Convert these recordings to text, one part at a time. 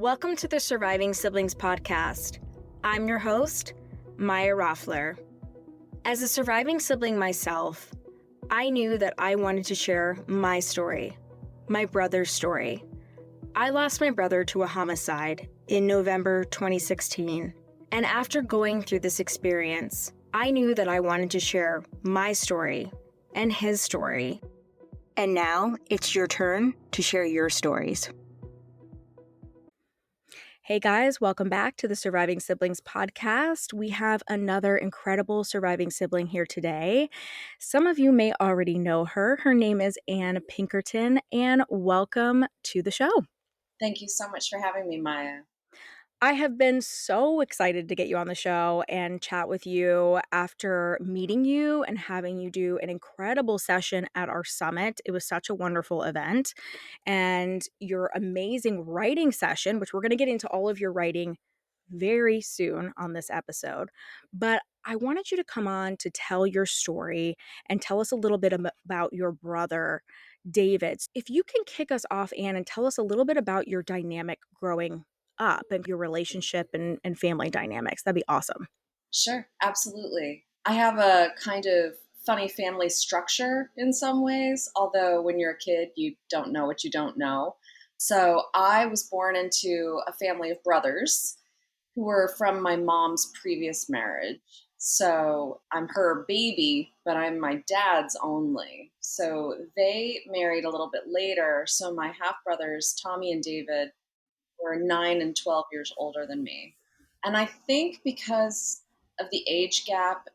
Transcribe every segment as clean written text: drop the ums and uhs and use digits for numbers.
Welcome to the Surviving Siblings podcast. I'm your host, Maya Roffler. As a surviving sibling myself, I knew that I wanted to share my story, my brother's story. I lost my brother to a homicide in November 2016, and after going through this experience, I knew that I wanted to share my story and his story. And now it's your turn to share your stories. Hey guys, welcome back to the Surviving Siblings podcast. We have another incredible surviving sibling here today. Some of you may already know her. Her name is Anne Pinkerton, and welcome to the show. Thank you so much for having me, Maya. I have been so excited to get you on the show and chat with you after meeting you and having you do an incredible session at our summit. It was such a wonderful event. And your amazing writing session, which we're going to get into all of your writing very soon on this episode. But I wanted you to come on to tell your story and tell us a little bit about your brother, David. If you can kick us off, Anne, and tell us a little bit about your dynamic growing up and your relationship and family dynamics, that'd be awesome. Sure, absolutely. I have a kind of funny family structure in some ways, although when you're a kid, you don't know what you don't know. So I was born into a family of brothers who were from my mom's previous marriage. So I'm her baby, but I'm my dad's only. So they married a little bit later. So my half brothers, Tommy and David, were 9 and 12 years older than me. And I think because of the age gap,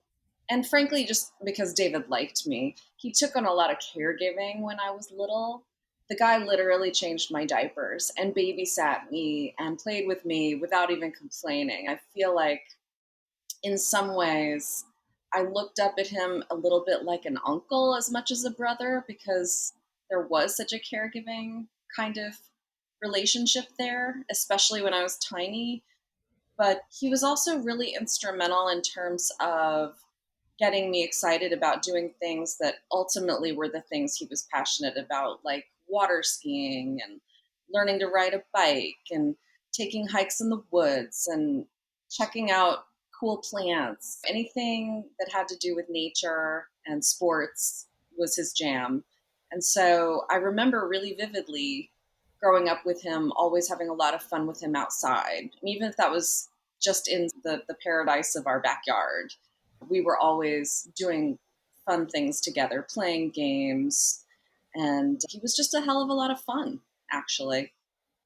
and frankly, just because David liked me, he took on a lot of caregiving when I was little. The guy literally changed my diapers and babysat me and played with me without even complaining. I feel like in some ways, I looked up at him a little bit like an uncle as much as a brother because there was such a caregiving kind of relationship there, especially when I was tiny. But he was also really instrumental in terms of getting me excited about doing things that ultimately were the things he was passionate about, like water skiing and learning to ride a bike and taking hikes in the woods and checking out cool plants. Anything that had to do with nature and sports was his jam. And so I remember really vividly growing up with him, always having a lot of fun with him outside. And even if that was just in the paradise of our backyard, we were always doing fun things together, playing games. And he was just a hell of a lot of fun, actually.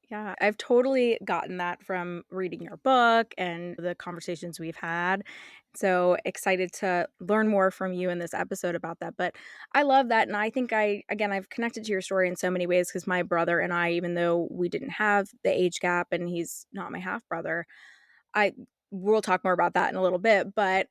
Yeah, I've totally gotten that from reading your book and the conversations we've had. So excited to learn more from you in this episode about that. But I love that. And I think I've connected to your story in so many ways because my brother and I, even though we didn't have the age gap and he's not my half brother, we'll talk more about that in a little bit, but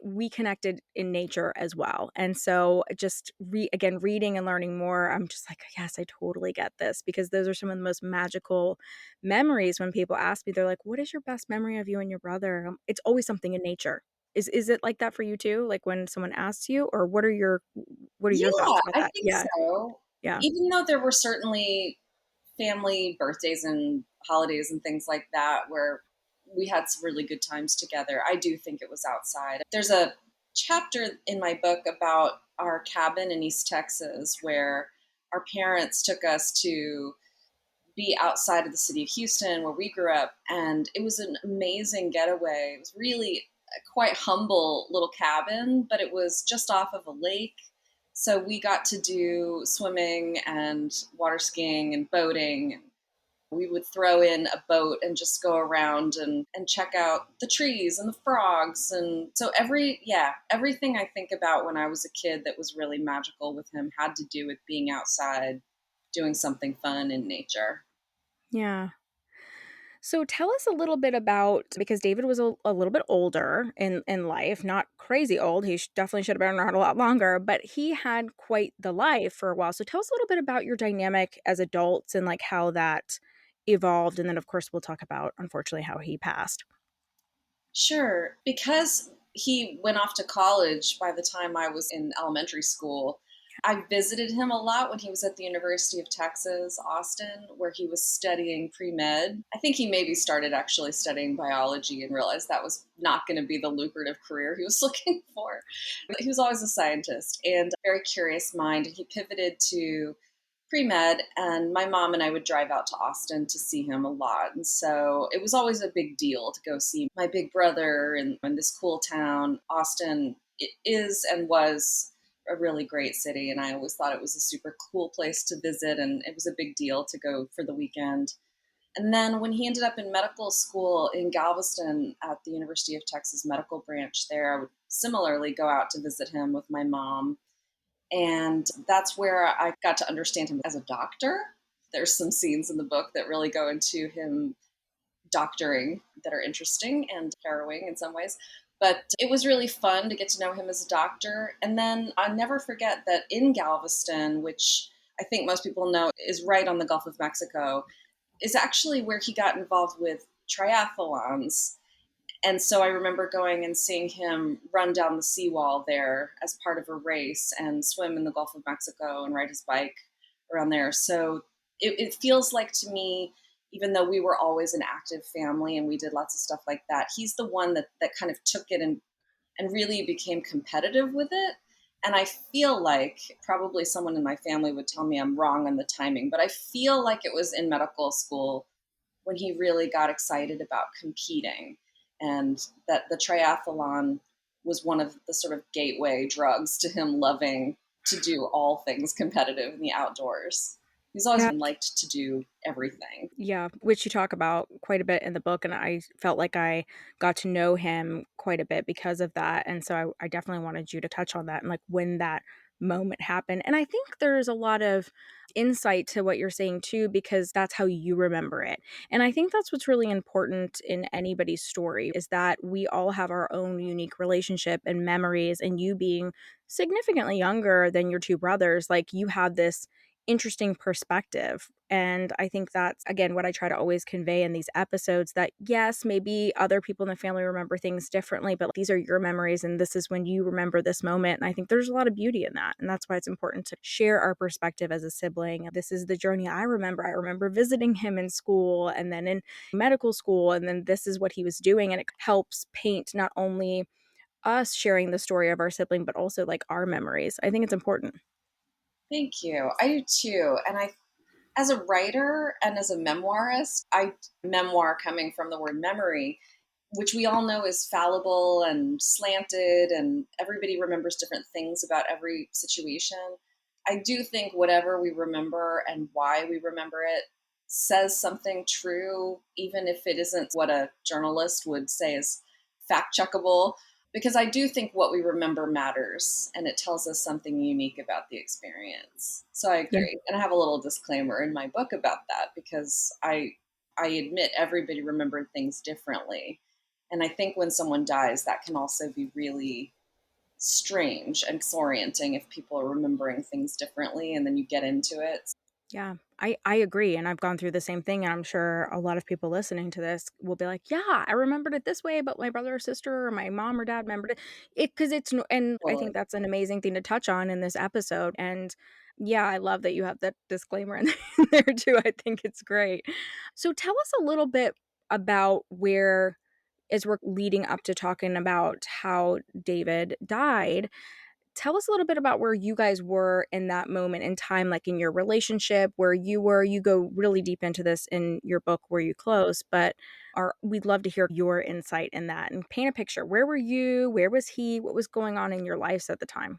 we connected in nature as well. And so just reading and learning more, I'm just like, yes, I totally get this, because those are some of the most magical memories. When people ask me, they're like, what is your best memory of you and your brother? It's always something in nature. Is it like that for you too? Like when someone asks you, or what are your thoughts Yeah, about I that? think Yeah. so. Yeah. Even though there were certainly family birthdays and holidays and things like that where we had some really good times together, I do think it was outside. There's a chapter in my book about our cabin in East Texas where our parents took us to be outside of the city of Houston where we grew up, and it was an amazing getaway. It was really a quite humble little cabin, but it was just off of a lake. So we got to do swimming and water skiing and boating. We would throw in a boat and just go around and check out the trees and the frogs. And so everything I think about when I was a kid that was really magical with him had to do with being outside, doing something fun in nature. Yeah. So tell us a little bit about, because David was a little bit older in life, not crazy old. He definitely should have been around a lot longer, but he had quite the life for a while. So tell us a little bit about your dynamic as adults and like how that evolved. And then of course we'll talk about, unfortunately, how he passed. Sure. Because he went off to college by the time I was in elementary school, I visited him a lot when he was at the University of Texas, Austin, where he was studying pre-med. I think he maybe started actually studying biology and realized that was not going to be the lucrative career he was looking for. He was always a scientist and a very curious mind. And he pivoted to pre-med, and my mom and I would drive out to Austin to see him a lot. And so it was always a big deal to go see my big brother in this cool town. Austin is and was a really great city, and I always thought it was a super cool place to visit, and it was a big deal to go for the weekend. And then when he ended up in medical school in Galveston at the University of Texas medical branch there, I would similarly go out to visit him with my mom. And that's where I got to understand him as a doctor. There's some scenes in the book that really go into him doctoring that are interesting and harrowing in some ways. But it was really fun to get to know him as a doctor. And then I'll never forget that in Galveston, which I think most people know is right on the Gulf of Mexico, is actually where he got involved with triathlons. And so I remember going and seeing him run down the seawall there as part of a race and swim in the Gulf of Mexico and ride his bike around there. So it feels like to me, even though we were always an active family and we did lots of stuff like that, he's the one that kind of took it and really became competitive with it. And I feel like probably someone in my family would tell me I'm wrong on the timing, but I feel like it was in medical school when he really got excited about competing, and that the triathlon was one of the sort of gateway drugs to him loving to do all things competitive in the outdoors. He's always Yeah. been liked to do everything. Yeah, which you talk about quite a bit in the book, and I felt like I got to know him quite a bit because of that, and so I definitely wanted you to touch on that and, like, when that moment happened, and I think there's a lot of insight to what you're saying too, because that's how you remember it, and I think that's what's really important in anybody's story, is that we all have our own unique relationship and memories, and you being significantly younger than your 2 brothers, like, you have this interesting perspective. And I think that's, again, what I try to always convey in these episodes, that yes, maybe other people in the family remember things differently, but these are your memories and this is when you remember this moment. And I think there's a lot of beauty in that. And that's why it's important to share our perspective as a sibling. This is the journey I remember. I remember visiting him in school and then in medical school. And then this is what he was doing. And it helps paint not only us sharing the story of our sibling, but also like our memories. I think it's important. Thank you. I do too. And I as a writer and as a memoirist, I memoir coming from the word memory, which we all know is fallible and slanted, and everybody remembers different things about every situation. I do think whatever we remember and why we remember it says something true, even if it isn't what a journalist would say is fact checkable. Because I do think what we remember matters and it tells us something unique about the experience. So I Yeah. agree. And I have a little disclaimer in my book about that because I admit everybody remembered things differently. And I think when someone dies, that can also be really strange and disorienting if people are remembering things differently and then you get into it. Yeah, I agree, and I've gone through the same thing, and I'm sure a lot of people listening to this will be like, "Yeah, I remembered it this way, but my brother or sister or my mom or dad remembered it." Because it's no, and I think Totally. that's an amazing thing to touch on in this episode, and yeah, I love that you have that disclaimer in there too. I think it's great. So tell us a little bit about where, as we're leading up to talking about how David died, tell us a little bit about where you guys were in that moment in time, like in your relationship, where you were. You go really deep into this in your book where you close, but we'd love to hear your insight in that and paint a picture. Where were you? Where was he? What was going on in your lives at the time?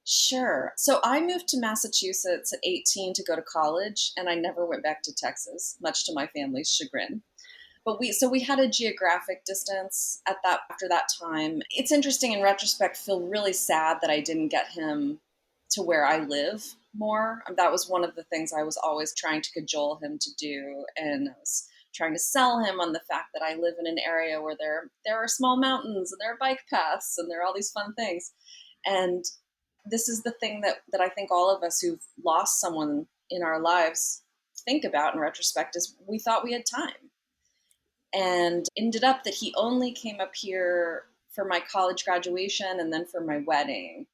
Sure. So I moved to Massachusetts at 18 to go to college, and I never went back to Texas, much to my family's chagrin. But we had a geographic distance at that after that time. It's interesting in retrospect, feel really sad that I didn't get him to where I live more. That was one of the things I was always trying to cajole him to do, and I was trying to sell him on the fact that I live in an area where there are small mountains and there are bike paths and there are all these fun things. And this is the thing that I think all of us who've lost someone in our lives think about in retrospect is we thought we had time, and ended up that he only came up here for my college graduation and then for my wedding.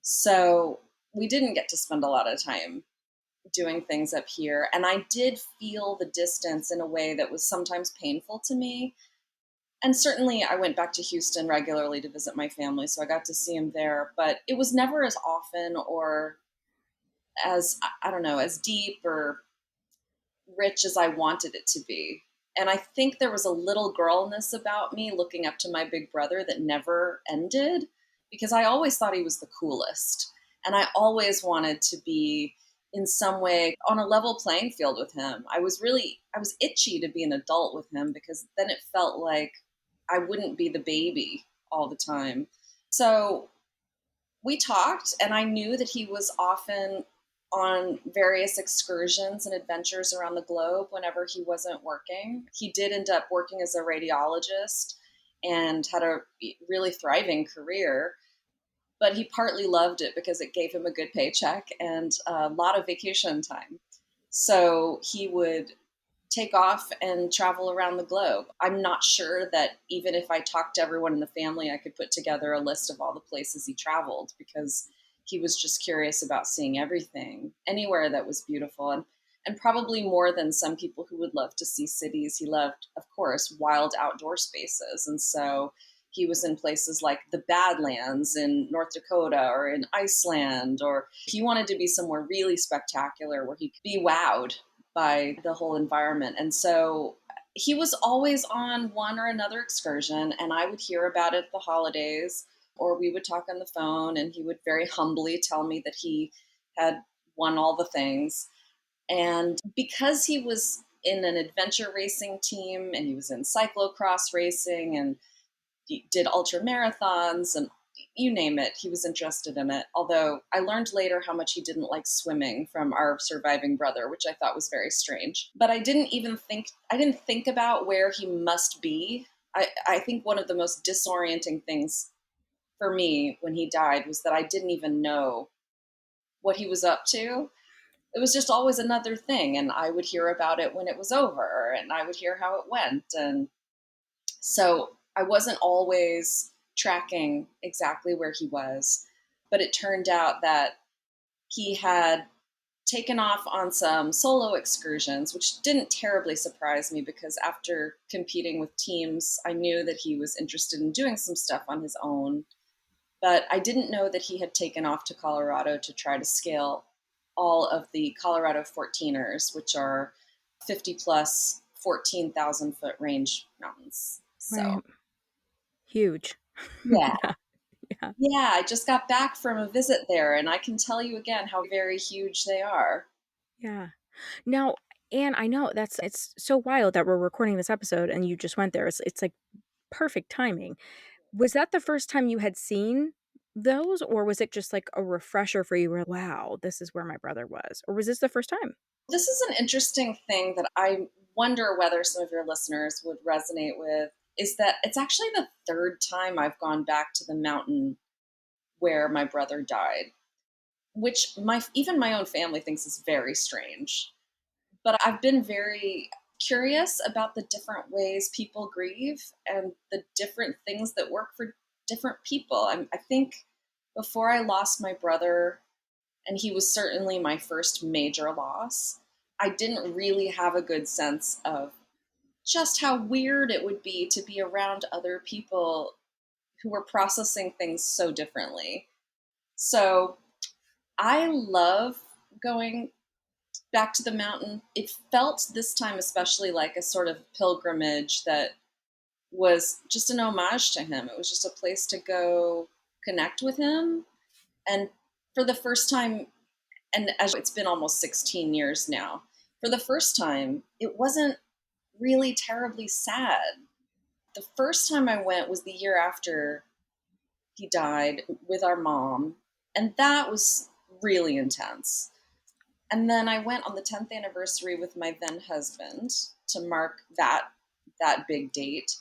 So we didn't get to spend a lot of time doing things up here. And I did feel the distance in a way that was sometimes painful to me. And certainly I went back to Houston regularly to visit my family, so I got to see him there, but it was never as often or as, I don't know, as deep or rich as I wanted it to be. And I think there was a little girlness about me looking up to my big brother that never ended because I always thought he was the coolest. And I always wanted to be in some way on a level playing field with him. I was itchy to be an adult with him because then it felt like I wouldn't be the baby all the time. So we talked, and I knew that he was often on various excursions and adventures around the globe whenever he wasn't working. He did end up working as a radiologist and had a really thriving career, but he partly loved it because it gave him a good paycheck and a lot of vacation time. So he would take off and travel around the globe. I'm not sure that even if I talked to everyone in the family, I could put together a list of all the places he traveled because he was just curious about seeing everything, anywhere that was beautiful. And probably more than some people who would love to see cities, he loved, of course, wild outdoor spaces. And so he was in places like the Badlands in North Dakota or in Iceland, or he wanted to be somewhere really spectacular where he could be wowed by the whole environment. And so he was always on one or another excursion, and I would hear about it at the holidays, or we would talk on the phone, and he would very humbly tell me that he had won all the things. And because he was in an adventure racing team and he was in cyclocross racing and he did ultra marathons and you name it, he was interested in it. Although I learned later how much he didn't like swimming from our surviving brother, which I thought was very strange. But I didn't think about where he must be. I think one of the most disorienting things for me when he died was that I didn't even know what he was up to. It was just always another thing, and I would hear about it when it was over, and I would hear how it went. And so I wasn't always tracking exactly where he was, but it turned out that he had taken off on some solo excursions, which didn't terribly surprise me because after competing with teams, I knew that he was interested in doing some stuff on his own. But I didn't know that he had taken off to Colorado to try to scale all of the Colorado 14ers, which are 50 plus 14,000 foot range mountains. Right. So, Huge. yeah. Yeah, yeah, Yeah, I just got back from a visit there, and I can tell you again how very huge they are. yeah. Now, Anne, I know it's so wild that we're recording this episode and you just went there. It's like perfect timing. Was that the first time you had seen those, or was it just like a refresher for you where, wow, this is where my brother was? Or was this the first time? This is an interesting thing that I wonder whether some of your listeners would resonate with is that it's actually the third time I've gone back to the mountain where my brother died, which my even my own family thinks is very strange. But I've been very curious about the different ways people grieve and the different things that work for different people. I think before I lost my brother, and he was certainly my first major loss, I didn't really have a good sense of just how weird it would be to be around other people who were processing things so differently. So I love going back to the mountain. It felt this time, especially like a sort of pilgrimage that was just an homage to him. It was just a place to go connect with him. And for the first time, and as it's been almost 16 years now, for the first time, it wasn't really terribly sad. The first time I went was the year after he died with our mom, and that was really intense. And then I went on the 10th anniversary with my then husband to mark that big date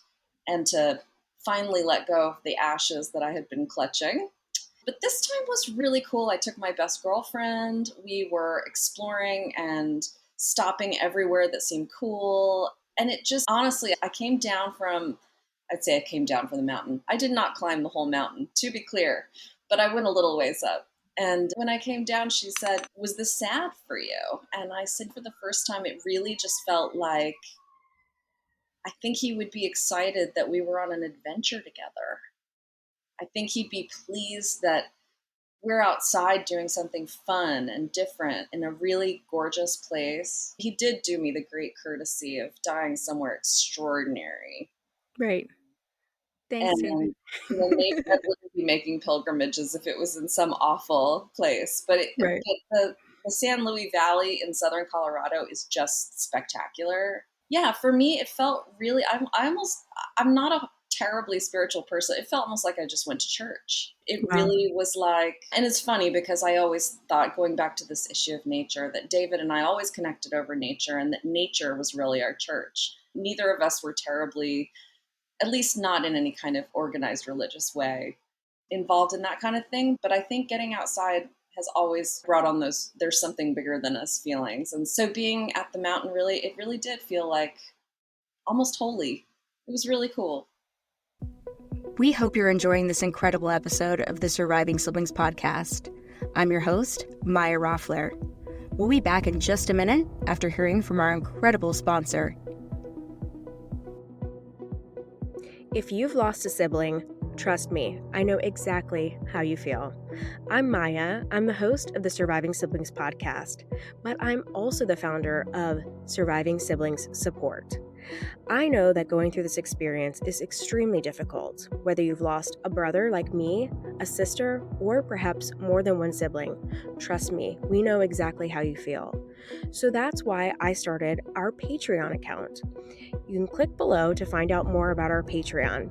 and to finally let go of the ashes that I had been clutching. But this time was really cool. I took my best girlfriend. We were exploring and stopping everywhere that seemed cool. And it just, honestly, I'd say I came down from the mountain. I did not climb the whole mountain, to be clear, but I went a little ways up. And when I came down, she said, "Was this sad for you?" And I said, for the first time, it really just felt like I think he would be excited that we were on an adventure together. I think he'd be pleased that we're outside doing something fun and different in a really gorgeous place. He did do me the great courtesy of dying somewhere extraordinary. Right. Thanks, David. And maybe I wouldn't be making pilgrimages if it was in some awful place. Right. But the San Luis Valley in southern Colorado is just spectacular. Yeah, for me, it felt really. I'm not a terribly spiritual person. It felt almost like I just went to church. It Wow. really was like, and it's funny because I always thought, going back to this issue of nature, that David and I always connected over nature, and that nature was really our church. Neither of us were terribly, at least not in any kind of organized religious way, involved in that kind of thing. But I think getting outside has always brought on those there's something bigger than us feelings. And so being at the mountain it really did feel like almost holy. It was really cool. We hope you're enjoying this incredible episode of the Surviving Siblings podcast. I'm your host, Maya Roffler. We'll be back in just a minute after hearing from our incredible sponsor. If you've lost a sibling, trust me, I know exactly how you feel. I'm Maya. I'm the host of the Surviving Siblings podcast, but I'm also the founder of Surviving Siblings Support. I know that going through this experience is extremely difficult, whether you've lost a brother like me, a sister, or perhaps more than one sibling. Trust me, we know exactly how you feel. So that's why I started our Patreon account. You can click below to find out more about our Patreon.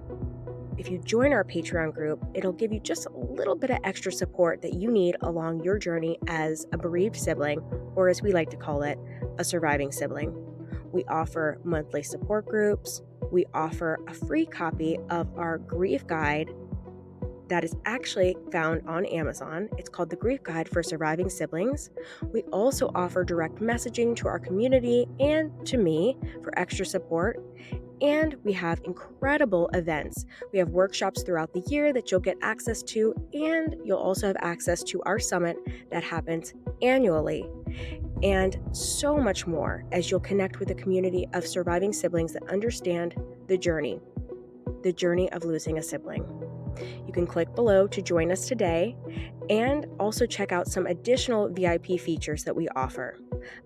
If you join our Patreon group, it'll give you just a little bit of extra support that you need along your journey as a bereaved sibling, or as we like to call it, a surviving sibling. We offer monthly support groups. We offer a free copy of our grief guide that is actually found on Amazon. It's called The Grief Guide for Surviving Siblings. We also offer direct messaging to our community and to me for extra support. And we have incredible events. We have workshops throughout the year that you'll get access to, and you'll also have access to our summit that happens annually. And so much more as you'll connect with a community of surviving siblings that understand the journey of losing a sibling. You can click below to join us today and also check out some additional VIP features that we offer.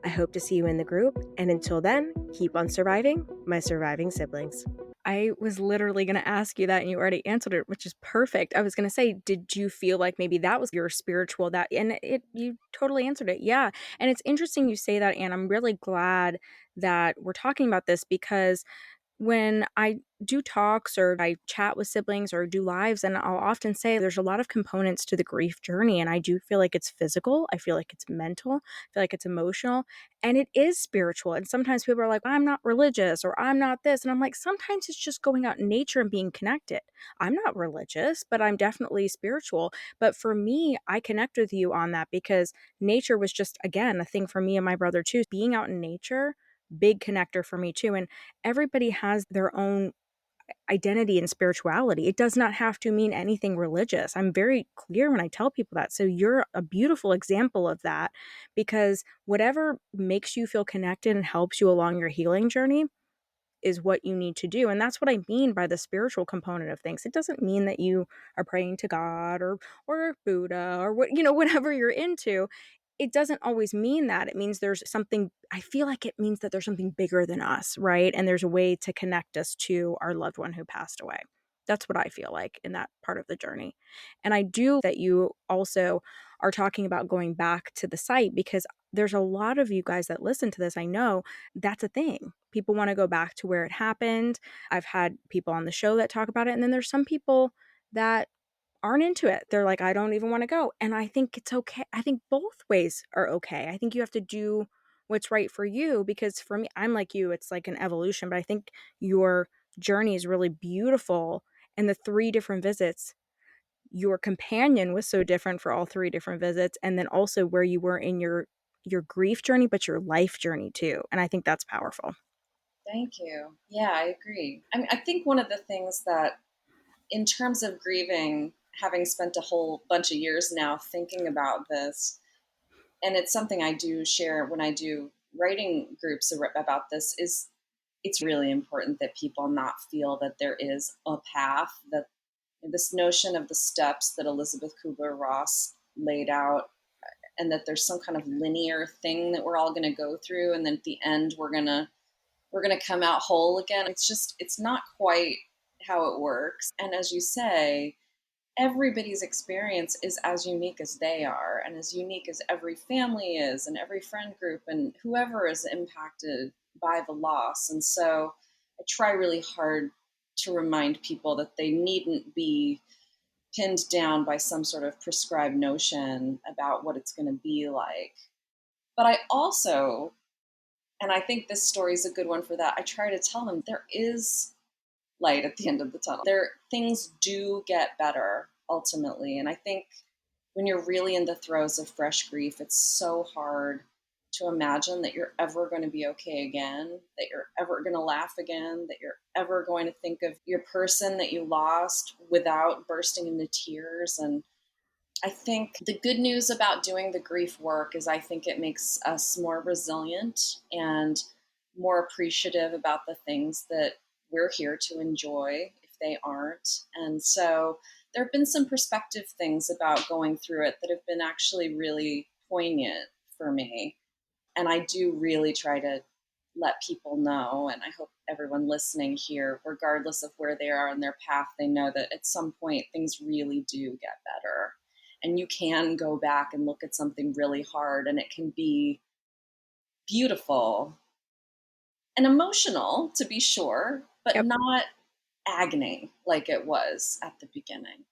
I hope to see you in the group, and until then, keep on surviving, my surviving siblings. I was literally going to ask you that, and you already answered it, which is perfect. I was going to say, did you feel like maybe that was your spiritual and you totally answered it. Yeah. And it's interesting you say that, and I'm really glad that we're talking about this because when I do talks or I chat with siblings or do lives, and I'll often say there's a lot of components to the grief journey. And I do feel like it's physical. I feel like it's mental. I feel like it's emotional, and it is spiritual. And sometimes people are like, I'm not religious or I'm not this. And I'm like, sometimes it's just going out in nature and being connected. I'm not religious, but I'm definitely spiritual. But for me, I connect with you on that because nature was just, again, a thing for me and my brother too. Being out in nature, big connector for me too. And everybody has their own identity and spirituality. It does not have to mean anything religious. I'm very clear when I tell people that. So you're a beautiful example of that because whatever makes you feel connected and helps you along your healing journey is what you need to do. And that's what I mean by the spiritual component of things. It doesn't mean that you are praying to God or Buddha or what, whatever you're into. It doesn't always mean that. It means there's something, I feel like it means that there's something bigger than us, right? And there's a way to connect us to our loved one who passed away. That's what I feel like in that part of the journey. And I do that you also are talking about going back to the site because there's a lot of you guys that listen to this. I know that's a thing. People want to go back to where it happened. I've had people on the show that talk about it. And then there's some people that aren't into it. They're like, I don't even want to go. And I think it's okay. I think both ways are okay. I think you have to do what's right for you because for me, I'm like you, it's like an evolution, but I think your journey is really beautiful. And the 3 different visits, your companion was so different for all 3 different visits. And then also where you were in your grief journey, but your life journey too. And I think that's powerful. Thank you. Yeah, I agree. I mean, I think one of the things that, in terms of grieving, having spent a whole bunch of years now thinking about this, and it's something I do share when I do writing groups about this, is it's really important that people not feel that there is a path, that this notion of the steps that Elizabeth Kubler-Ross laid out, and that there's some kind of linear thing that we're all going to go through, and then at the end we're going to come out whole again. It's not quite how it works. And as you say, everybody's experience is as unique as they are, and as unique as every family is, and every friend group, and whoever is impacted by the loss. And so I try really hard to remind people that they needn't be pinned down by some sort of prescribed notion about what it's going to be like. But I also, and I think this story is a good one for that, I try to tell them there is light at the end of the tunnel. There, things do get better ultimately. And I think when you're really in the throes of fresh grief, it's so hard to imagine that you're ever going to be okay again, that you're ever going to laugh again, that you're ever going to think of your person that you lost without bursting into tears. And I think the good news about doing the grief work is I think it makes us more resilient and more appreciative about the things that we're here to enjoy if they aren't. And so there have been some perspective things about going through it that have been actually really poignant for me. And I do really try to let people know, and I hope everyone listening here, regardless of where they are on their path, they know that at some point things really do get better. And you can go back and look at something really hard, and it can be beautiful and emotional, to be sure, but Yep. not agony like it was at the beginning.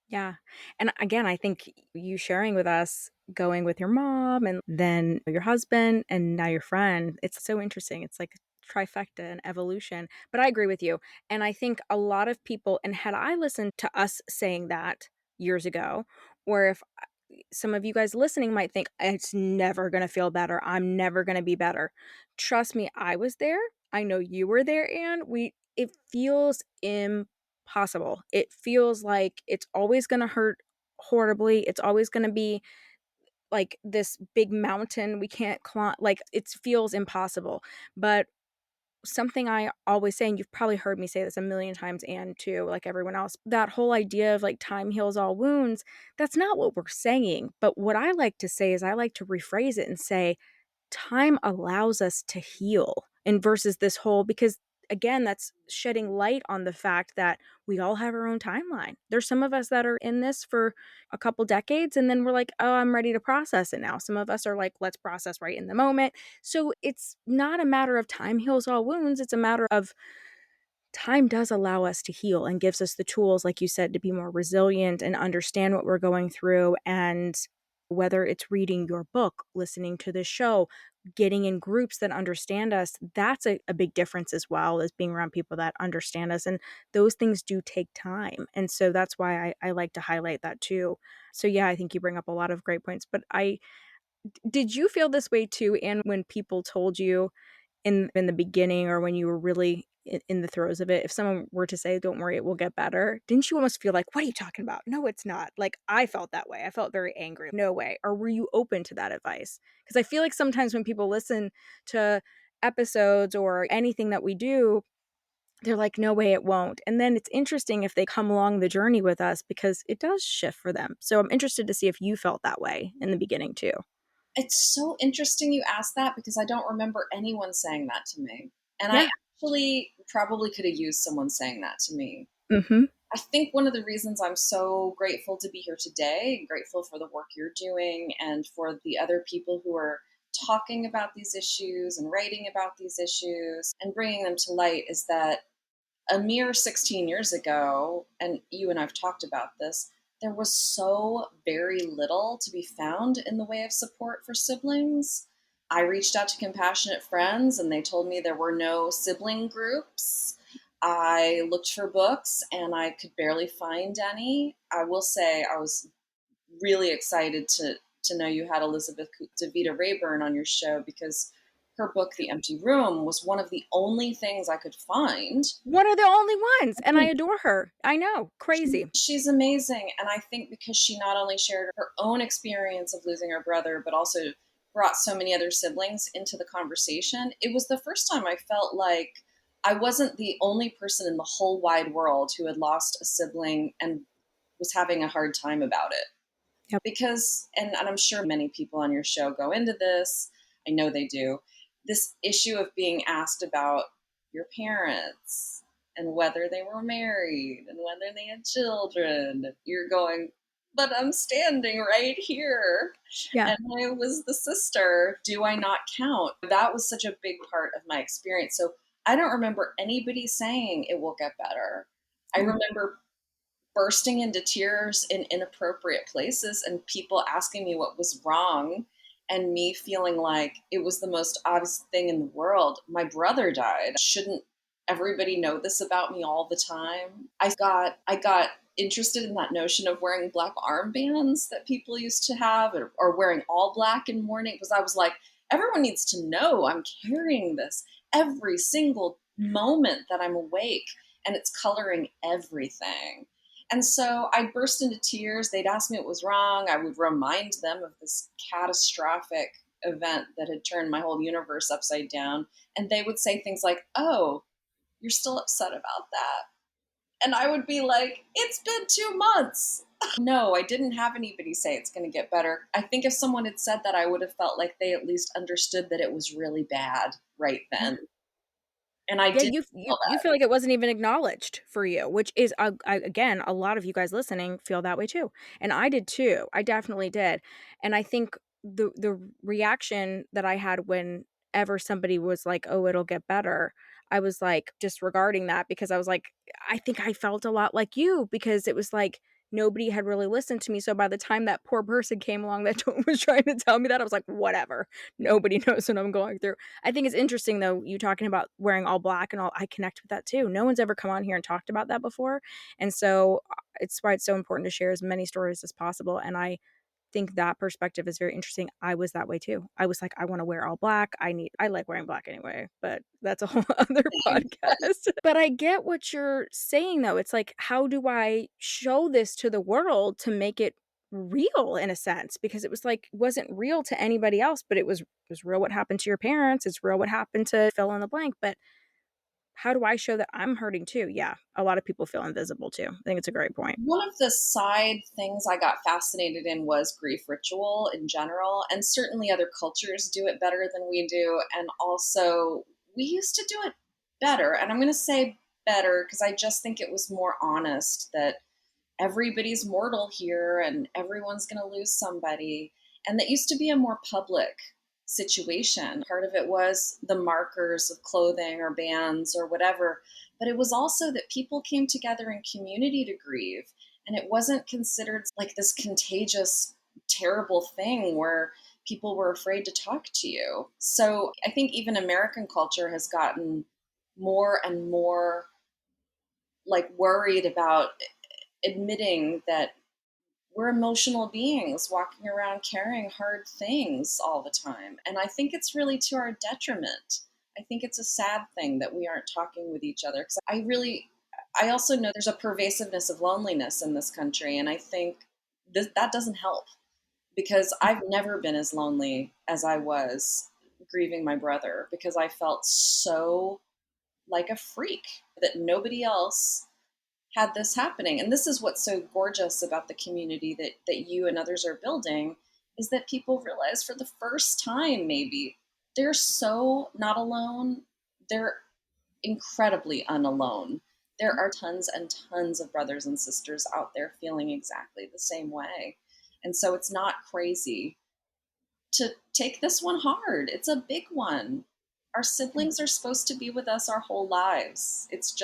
Yeah. And again, I think you sharing with us, going with your mom and then your husband and now your friend, it's so interesting. It's like a trifecta and evolution. But I agree with you. And I think a lot of people, and had I listened to us saying that years ago, or if some of you guys listening might think it's never going to feel better. I'm never going to be better. Trust me, I was there. I know you were there, and it feels impossible. It feels like it's always going to hurt horribly. It's always going to be like this big mountain we can't climb. Like it feels impossible. But something I always say, and you've probably heard me say this a million times and too, like everyone else, that whole idea of like time heals all wounds, that's not what we're saying. But what I like to say is I like to rephrase it and say, time allows us to heal, and versus this whole, because again, that's shedding light on the fact that we all have our own timeline. There's some of us that are in this for a couple decades and then we're like, oh, I'm ready to process it now. Some of us are like, let's process right in the moment. So it's not a matter of time heals all wounds. It's a matter of time does allow us to heal and gives us the tools, like you said, to be more resilient and understand what we're going through. And whether it's reading your book, listening to the show, getting in groups that understand us, that's a big difference as well as being around people that understand us. And those things do take time. And so that's why I like to highlight that too. So yeah, I think you bring up a lot of great points. But did you feel this way too? And when people told you in the beginning or when you were really in the throes of it, if someone were to say, "Don't worry, it will get better," didn't you almost feel like, "What are you talking about? No, it's not." Like, I felt that way. I felt very angry. No way. Or were you open to that advice? Because I feel like sometimes when people listen to episodes or anything that we do, they're like, "No way, it won't." And then it's interesting if they come along the journey with us because it does shift for them. So I'm interested to see if you felt that way in the beginning too. It's so interesting you asked that because I don't remember anyone saying that to me. And I Yeah. actually probably could have used someone saying that to me. Mhm. I think one of the reasons I'm so grateful to be here today, and grateful for the work you're doing and for the other people who are talking about these issues and writing about these issues and bringing them to light, is that a mere 16 years ago, and you and I've talked about this, there was so very little to be found in the way of support for siblings. I reached out to compassionate friends and they told me there were no sibling groups. I looked for books and I could barely find any. I will say I was really excited to know you had Elizabeth Davita Rayburn on your show, because her book, The Empty Room, was one of the only things I could find. One of the only ones, and I adore her. I know, crazy. She's amazing. And I think because she not only shared her own experience of losing her brother, but also brought so many other siblings into the conversation, it was the first time I felt like I wasn't the only person in the whole wide world who had lost a sibling and was having a hard time about it. Yep. Because, and I'm sure many people on your show go into this, I know they do, this issue of being asked about your parents and whether they were married and whether they had children. You're going, but I'm standing right here. Yeah. And I was the sister. Do I not count? That was such a big part of my experience. So I don't remember anybody saying it will get better. I Yeah. remember bursting into tears in inappropriate places and people asking me what was wrong and me feeling like it was the most obvious thing in the world. My brother died. Shouldn't everybody know this about me all the time? I got interested in that notion of wearing black armbands that people used to have, or wearing all black in mourning, because I was like, everyone needs to know I'm carrying this every single moment that I'm awake, and it's coloring everything. And so I burst into tears. They'd ask me what was wrong. I would remind them of this catastrophic event that had turned my whole universe upside down. And they would say things like, "Oh, you're still upset about that." And I would be like, "It's been 2 months." No, I didn't have anybody say it's going to get better. I think if someone had said that, I would have felt like they at least understood that it was really bad right Yeah. then. And I Yeah, didn't feel you that. feel like it wasn't even acknowledged for you, which is, again, a lot of you guys listening feel that way too, and I did too. I definitely did, and I think the reaction that I had whenever somebody was like, "Oh, it'll get better," I was like disregarding that because I was like, I think I felt a lot like you because it was like nobody had really listened to me. So by the time that poor person came along that was trying to tell me that, I was like, whatever. Nobody knows what I'm going through. I think it's interesting though, you talking about wearing all black and all. I connect with that too. No one's ever come on here and talked about that before. And so it's why it's so important to share as many stories as possible. And I think that perspective is very interesting. I was that way too. I was like, I want to wear all black. I like wearing black anyway, but that's a whole other podcast. But I get what you're saying though. It's like, how do I show this to the world to make it real in a sense? Because it was like wasn't real to anybody else, but it was real what happened to your parents. It's real what happened to fill in the blank. But how do I show that I'm hurting too? Yeah. A lot of people feel invisible too. I think it's a great point. One of the side things I got fascinated in was grief ritual in general, and certainly other cultures do it better than we do. And also, we used to do it better. And I'm going to say better because I just think it was more honest that everybody's mortal here and everyone's going to lose somebody. And that used to be a more public situation. Part of it was the markers of clothing or bands or whatever, but it was also that people came together in community to grieve. And it wasn't considered like this contagious, terrible thing where people were afraid to talk to you. So I think even American culture has gotten more and more like worried about admitting that we're emotional beings walking around carrying hard things all the time. And I think it's really to our detriment. I think it's a sad thing that we aren't talking with each other. Because I also know there's a pervasiveness of loneliness in this country. And I think that doesn't help because I've never been as lonely as I was grieving my brother because I felt so like a freak that nobody else had this happening. And this is what's so gorgeous about the community that you and others are building is that people realize for the first time, maybe they're so not alone. They're incredibly unalone. There are tons and tons of brothers and sisters out there feeling exactly the same way. And so it's not crazy to take this one hard. It's a big one. Our siblings are supposed to be with us our whole lives. It's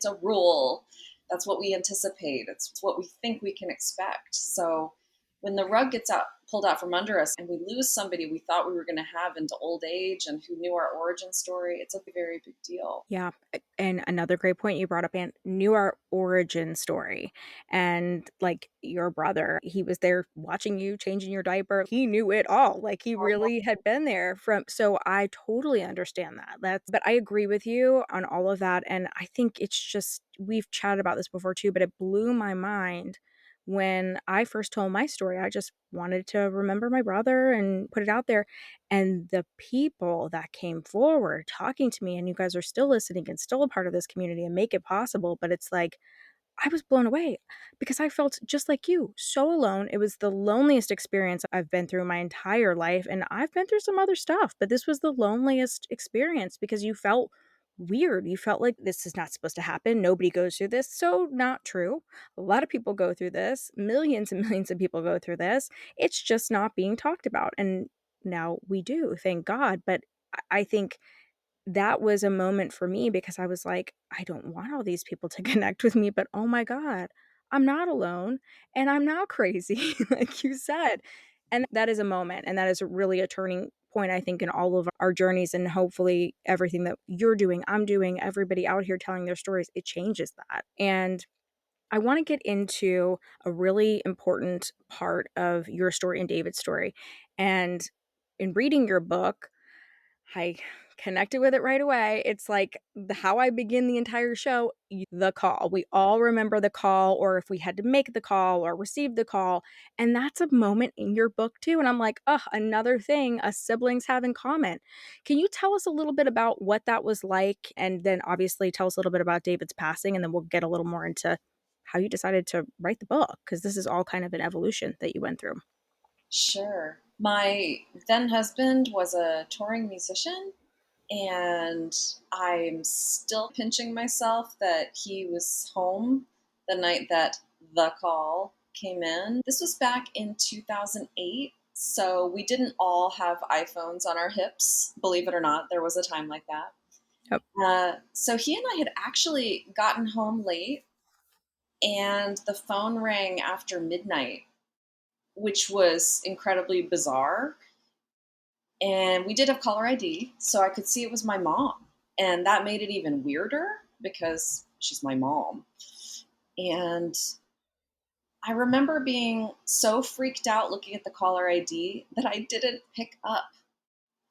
a rule. That's what we anticipate. It's what we think we can expect. So when the rug gets out pulled out from under us and we lose somebody we thought we were going to have into old age and who knew our origin story, it's a very big deal. Yeah, and another great point you brought up, and knew our origin story, and, like, your brother, he was there watching you, changing your diaper, he knew it all, like, he really had been there from so I totally understand that, but I agree with you on all of that, and I think it's just we've chatted about this before too, but it blew my mind when I first told my story. I just wanted to remember my brother and put it out there, and the people that came forward talking to me, and you guys are still listening and still a part of this community and make it possible, but it's like, I was blown away because I felt just like you, so alone. It was the loneliest experience I've been through my entire life, and I've been through some other stuff, but this was the loneliest experience because you felt weird. You felt like this is not supposed to happen. Nobody goes through this. So, not true. A lot of people go through this. Millions and millions of people go through this. It's just not being talked about. And now we do, thank God. But I think that was a moment for me because I was like, "I don't want all these people to connect with me, but oh my god, I'm not alone and I'm not crazy," like you said. And that is a moment, and that is really a turning point, I think, in all of our journeys, and hopefully everything that you're doing, I'm doing, everybody out here telling their stories, it changes that. And I wanna get into a really important part of your story and David's story. And in reading your book, I connected with it right away. It's like how I begin the entire show, the call. We all remember the call, or if we had to make the call or receive the call. And that's a moment in your book too. And I'm like, oh, another thing us siblings have in common. Can you tell us a little bit about what that was like? And then obviously tell us a little bit about David's passing. And then we'll get a little more into how you decided to write the book, because this is all kind of an evolution that you went through. Sure. My then husband was a touring musician, and I'm still pinching myself that he was home the night that the call came in. This was back in 2008. So we didn't all have iPhones on our hips. Believe it or not, there was a time like that. Yep. So he and I had actually gotten home late, and the phone rang after midnight, which was incredibly bizarre. And we did have caller ID, so I could see it was my mom. And that made it even weirder because she's my mom. And I remember being so freaked out looking at the caller ID that I didn't pick up.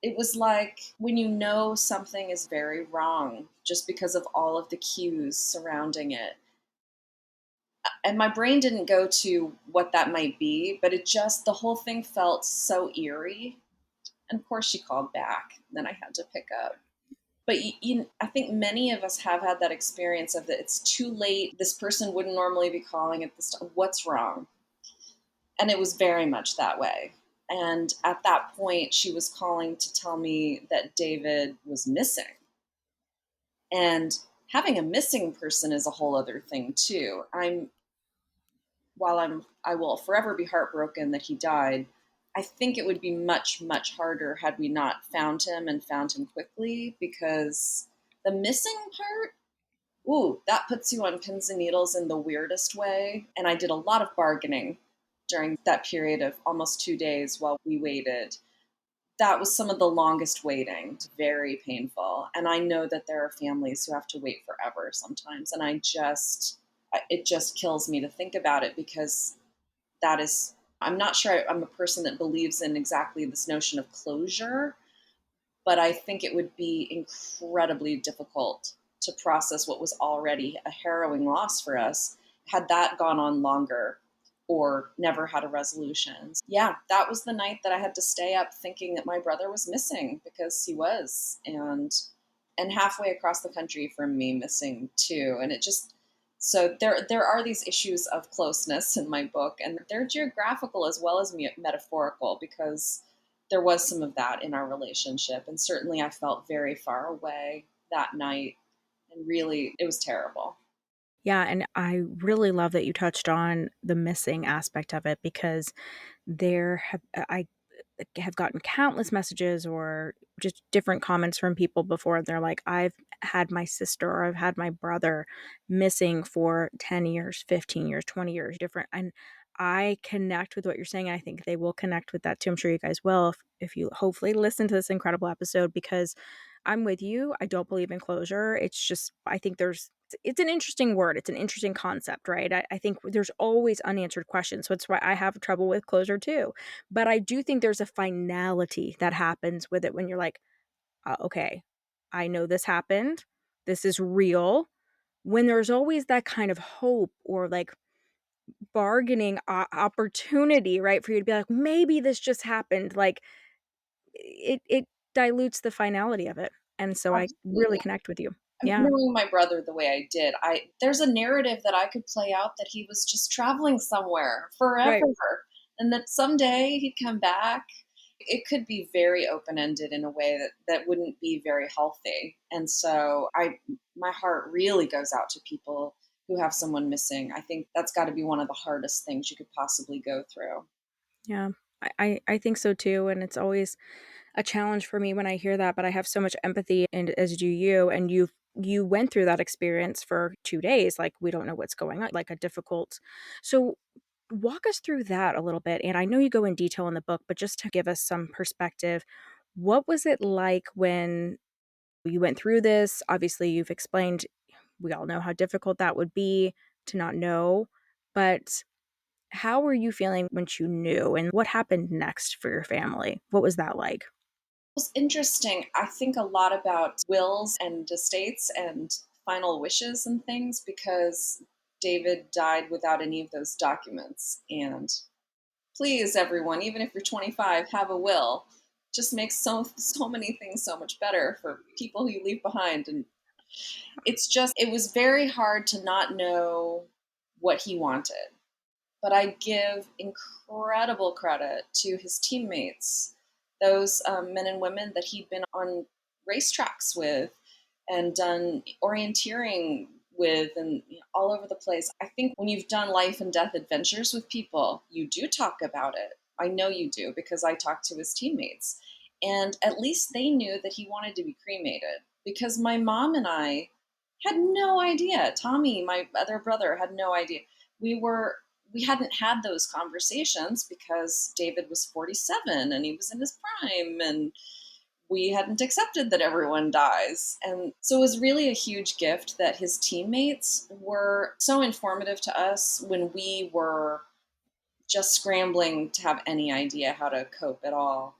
It was like when you know something is very wrong just because of all of the cues surrounding it. And my brain didn't go to what that might be, but the whole thing felt so eerie. And of course, she called back. Then I had to pick up. But I think many of us have had that experience of that it's too late. This person wouldn't normally be calling at this time. What's wrong? And it was very much that way. And at that point, she was calling to tell me that David was missing. And having a missing person is a whole other thing too. I will forever be heartbroken that he died. I think it would be much, much harder had we not found him and found him quickly, because the missing part, ooh, that puts you on pins and needles in the weirdest way. And I did a lot of bargaining during that period of almost 2 days while we waited. That was some of the longest waiting, very painful. And I know that there are families who have to wait forever sometimes. And it just kills me to think about it, because that is, I'm not sure I'm a person that believes in exactly this notion of closure, but I think it would be incredibly difficult to process what was already a harrowing loss for us had that gone on longer or never had a resolution. Yeah, that was the night that I had to stay up thinking that my brother was missing, because he was, and halfway across the country from me missing too. And it just, so there are these issues of closeness in my book, and they're geographical as well as metaphorical, because there was some of that in our relationship, and certainly I felt very far away that night, and really it was terrible. Yeah, and I really love that you touched on the missing aspect of it because there have I have gotten countless messages or just different comments from people before. They're like, I've had my sister or I've had my brother missing for 10 years, 15 years, 20 years, different. And I connect with what you're saying, and I think they will connect with that too. I'm sure you guys will if you hopefully listen to this incredible episode because I'm with you. I don't believe in closure. It's just I think it's an interesting word. It's an interesting concept, right? I think there's always unanswered questions. So it's why I have trouble with closure too. But I do think there's a finality that happens with it when you're like, okay, I know this happened. This is real. When there's always that kind of hope or like bargaining opportunity, right, for you to be like, "Maybe this just happened," like, it dilutes the finality of it, and so I really Absolutely. connect with you. Yeah, Knowing my brother the way I did, I there's a narrative that I could play out that he was just traveling somewhere right. forever, and that someday he'd come back. It could be very open-ended in a way that wouldn't be very healthy. And so my heart really goes out to people who have someone missing. I think that's got to be one of the hardest things you could possibly go through. Yeah. I think so too, and it's always a challenge for me when I hear that, but I have so much empathy and as do you, and you went through that experience for 2 days, like, we don't know what's going on, like, a difficult so walk us through that a little bit, and I know you go in detail in the book, but just to give us some perspective, what was it like when you went through this? Obviously, you've explained we all know how difficult that would be to not know, but how were you feeling once you knew, and what happened next for your family? What was that like? Was interesting. I think a lot about wills and estates and final wishes and things because David died without any of those documents. And please, everyone, even if you're 25, have a will. Just makes so many things so much better for people who you leave behind. And it's just it was very hard to not know what he wanted, but I give incredible credit to his teammates, those men and women that he'd been on racetracks with and done orienteering with and all over the place. I think when you've done life and death adventures with people, you do talk about it. I know you do because I talked to his teammates. And at least they knew that he wanted to be cremated because my mom and I had no idea. Tommy, my other brother, had no idea. We were we hadn't had those conversations because David was 47 and he was in his prime and we hadn't accepted that everyone dies. And so it was really a huge gift that his teammates were so informative to us when we were just scrambling to have any idea how to cope at all.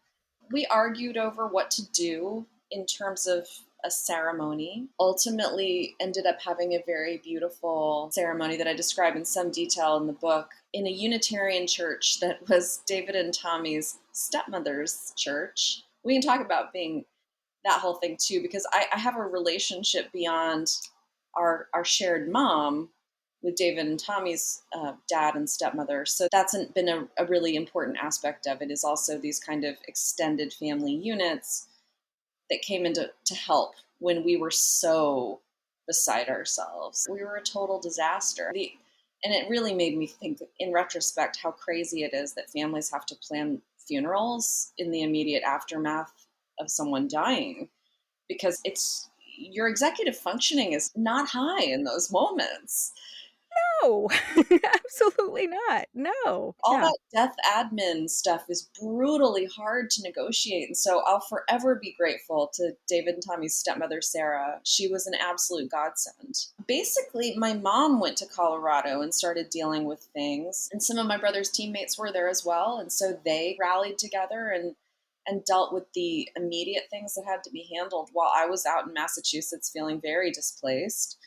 We argued over what to do in terms of a ceremony. Ultimately, ended up having a very beautiful ceremony that I describe in some detail in the book in a Unitarian church that was David and Tommy's stepmother's church. We can talk about being that whole thing too, because I have a relationship beyond our shared mom with David and Tommy's dad and stepmother. So that's been a really important aspect of it. Is also these kind of extended family units that came into to help when we were so beside ourselves. We were a total disaster. And it really made me think, in retrospect, how crazy it is that families have to plan funerals in the immediate aftermath of someone dying because it's your executive functioning is not high in those moments. No, absolutely not. No. All Yeah. that death admin stuff is brutally hard to negotiate. And so I'll forever be grateful to David and Tommy's stepmother, Sarah. She was an absolute godsend. Basically, my mom went to Colorado and started dealing with things. And some of my brother's teammates were there as well. And so they rallied together and dealt with the immediate things that had to be handled while I was out in Massachusetts feeling very displaced.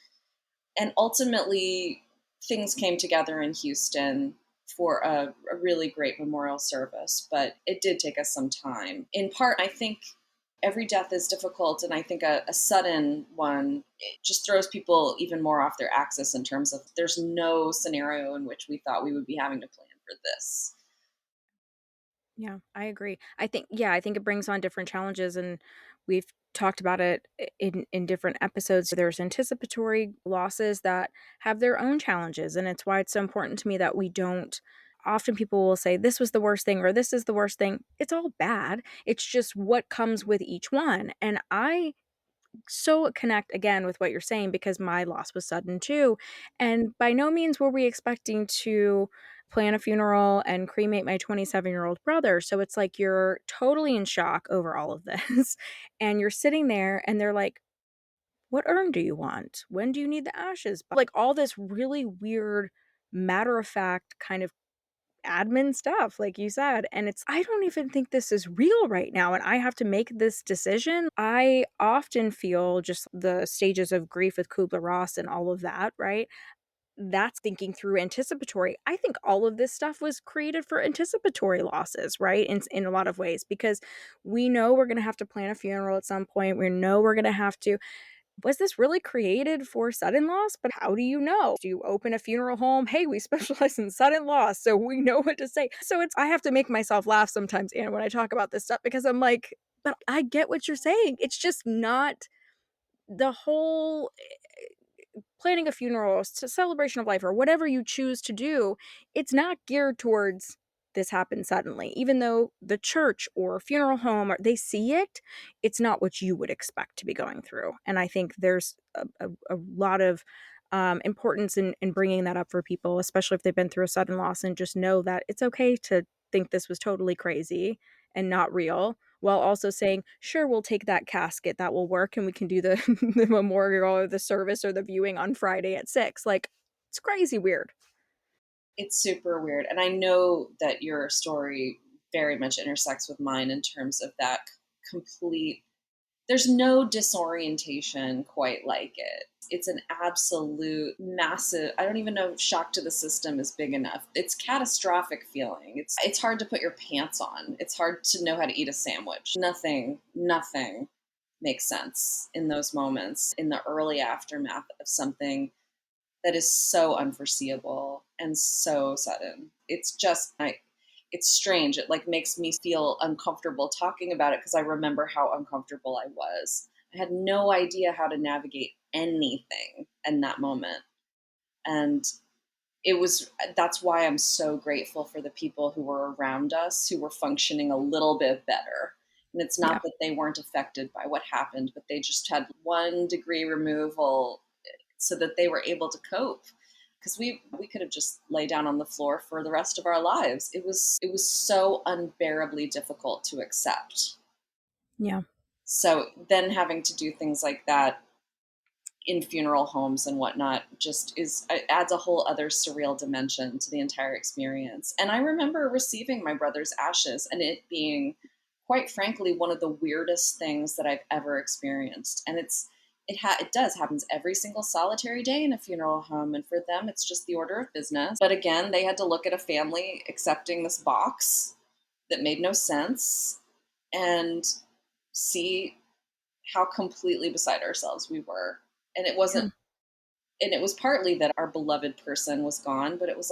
And ultimately, things came together in Houston for a really great memorial service, but it did take us some time. In part, I think every death is difficult, and I think a sudden one it just throws people even more off their axis in terms of there's no scenario in which we thought we would be having to plan for this. Yeah, I agree. I think it brings on different challenges and we've talked about it in different episodes. There's anticipatory losses that have their own challenges and it's why it's so important to me that we don't often people will say this was the worst thing or this is the worst thing. It's all bad. It's just what comes with each one. And I so connect again with what you're saying because my loss was sudden too. And by no means were we expecting to plan a funeral and cremate my 27-year-old brother. So it's like you're totally in shock over all of this. And you're sitting there and they're like, "What urn do you want? When do you need the ashes?" Like all this really weird, matter of fact kind of admin stuff, like you said. And it's, I don't even think this is real right now. And I have to make this decision. I often feel just the stages of grief with Kubler Ross and all of that, right? That's thinking through anticipatory. I think all of this stuff was created for anticipatory losses, right? In a lot of ways, because we know we're going to have to plan a funeral at some point. We know we're going to have to. Was this really created for sudden loss? But how do you know? Do you open a funeral home? Hey, we specialize in sudden loss, so we know what to say. So it's, I have to make myself laugh sometimes, Anne, when I talk about this stuff because I'm like, but I get what you're saying. It's just not the whole planning a funeral, celebration of life, or whatever you choose to do, it's not geared towards this happened suddenly. Even though the church or funeral home, or they see it, it's not what you would expect to be going through. And I think there's a lot of importance in bringing that up for people, especially if they've been through a sudden loss, and just know that it's okay to think this was totally crazy and not real, while also saying, "Sure, we'll take that casket, that will work, and we can do the the memorial or the service or the viewing on Friday at 6." Like, it's crazy weird. It's super weird. And I know that your story very much intersects with mine in terms of that complete, there's no disorientation quite like it. It's an absolute massive, I don't even know if shock to the system is big enough. It's catastrophic feeling. It's hard to put your pants on. It's hard to know how to eat a sandwich. Nothing makes sense in those moments in the early aftermath of something that is so unforeseeable and so sudden. It's just it's strange. It like makes me feel uncomfortable talking about it because I remember how uncomfortable I was. I had no idea how to navigate anything in that moment. And it was that's why I'm so grateful for the people who were around us who were functioning a little bit better. And it's Yeah. not that they weren't affected by what happened, but they just had 1 degree removal so that they were able to cope, because we could have just lay down on the floor for the rest of our lives. It was so unbearably difficult to accept. Yeah. So then having to do things like that in funeral homes and whatnot just is it adds a whole other surreal dimension to the entire experience. And I remember receiving my brother's ashes and it being, quite frankly, one of the weirdest things that I've ever experienced. And it does happens every single solitary day in a funeral home, and for them it's just the order of business. But again, they had to look at a family accepting this box that made no sense and see how completely beside ourselves we were. And it Yeah. wasn't and it was partly that our beloved person was gone, but it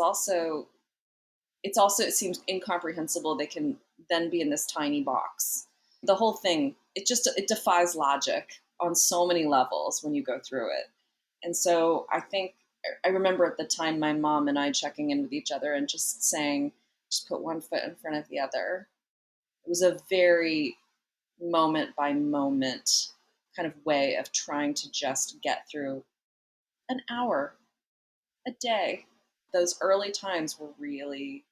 seems incomprehensible they can then be in this tiny box. The whole thing, it defies logic on so many levels when you go through it. And so I remember at the time my mom and I checking in with each other and just saying, just put one foot in front of the other. It was a very moment by moment kind of way of trying to just get through an hour a day. Those early times were really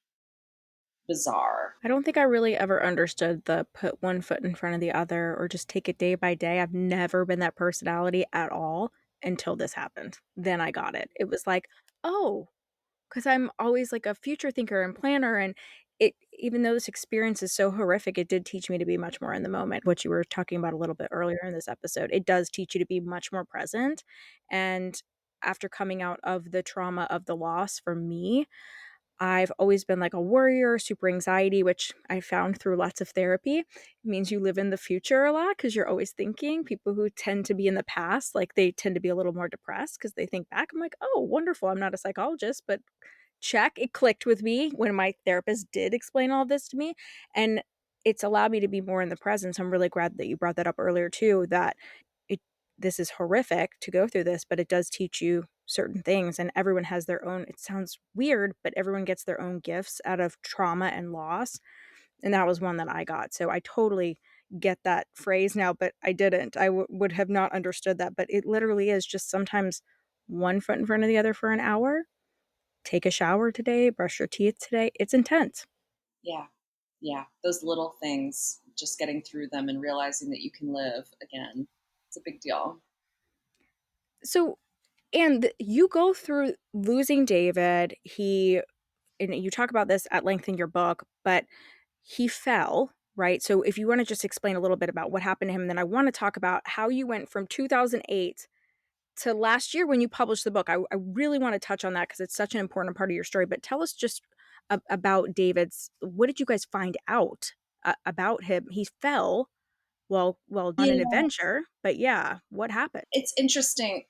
bizarre. I don't think I really ever understood the put one foot in front of the other or just take it day by day. I've never been that personality at all until this happened. Then I got it. It was like, "Oh," 'cause I'm always like a future thinker and planner, and it, even though this experience is so horrific, it did teach me to be much more in the moment, what you were talking about a little bit earlier in this episode. It does teach you to be much more present, and after coming out of the trauma of the loss for me, I've always been like a worrier, super anxiety, which I found through lots of therapy. It means you live in the future a lot because you're always thinking. People who tend to be in the past, like they tend to be a little more depressed because they think back. I'm like, oh, wonderful. I'm not a psychologist, but check. It clicked with me when my therapist did explain all of this to me. And it's allowed me to be more in the present. So I'm really glad that you brought that up earlier too, that it, this is horrific to go through this, but it does teach you certain things, and everyone has their own, it sounds weird, but everyone gets their own gifts out of trauma and loss. And that was one that I got. So I totally get that phrase now, but I didn't. Would have not understood that. But it literally is just sometimes one foot in front of the other for an hour. take a shower today, brush your teeth today. It's intense. Yeah. Yeah. Those little things, just getting through them and realizing that you can live again. It's a big deal. So, and you go through losing David. And you talk about this at length in your book, but he fell, right? So if you want to just explain a little bit about what happened to him, then I want to talk about how you went from 2008 to last year when you published the book. I really want to touch on that because it's such an important part of your story. But tell us just about David's. What did you guys find out about him? He fell well on an Yeah. adventure, but yeah, what happened? It's interesting.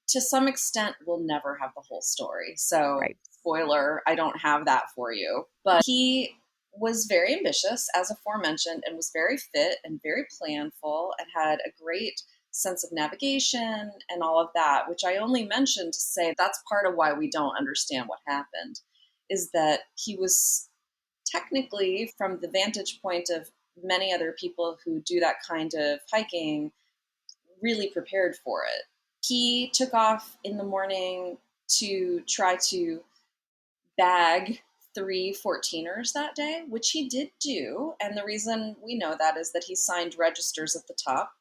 To some extent, we'll never have the whole story. So, Right. spoiler, I don't have that for you. But he was very ambitious, as aforementioned, and was very fit and very planful and had a great sense of navigation and all of that, which I only mentioned to say that's part of why we don't understand what happened, is that he was technically, from the vantage point of many other people who do that kind of hiking, really prepared for it. He took off in the morning to try to bag 3 14ers that day, which he did do. And the reason we know that is that he signed registers at the top,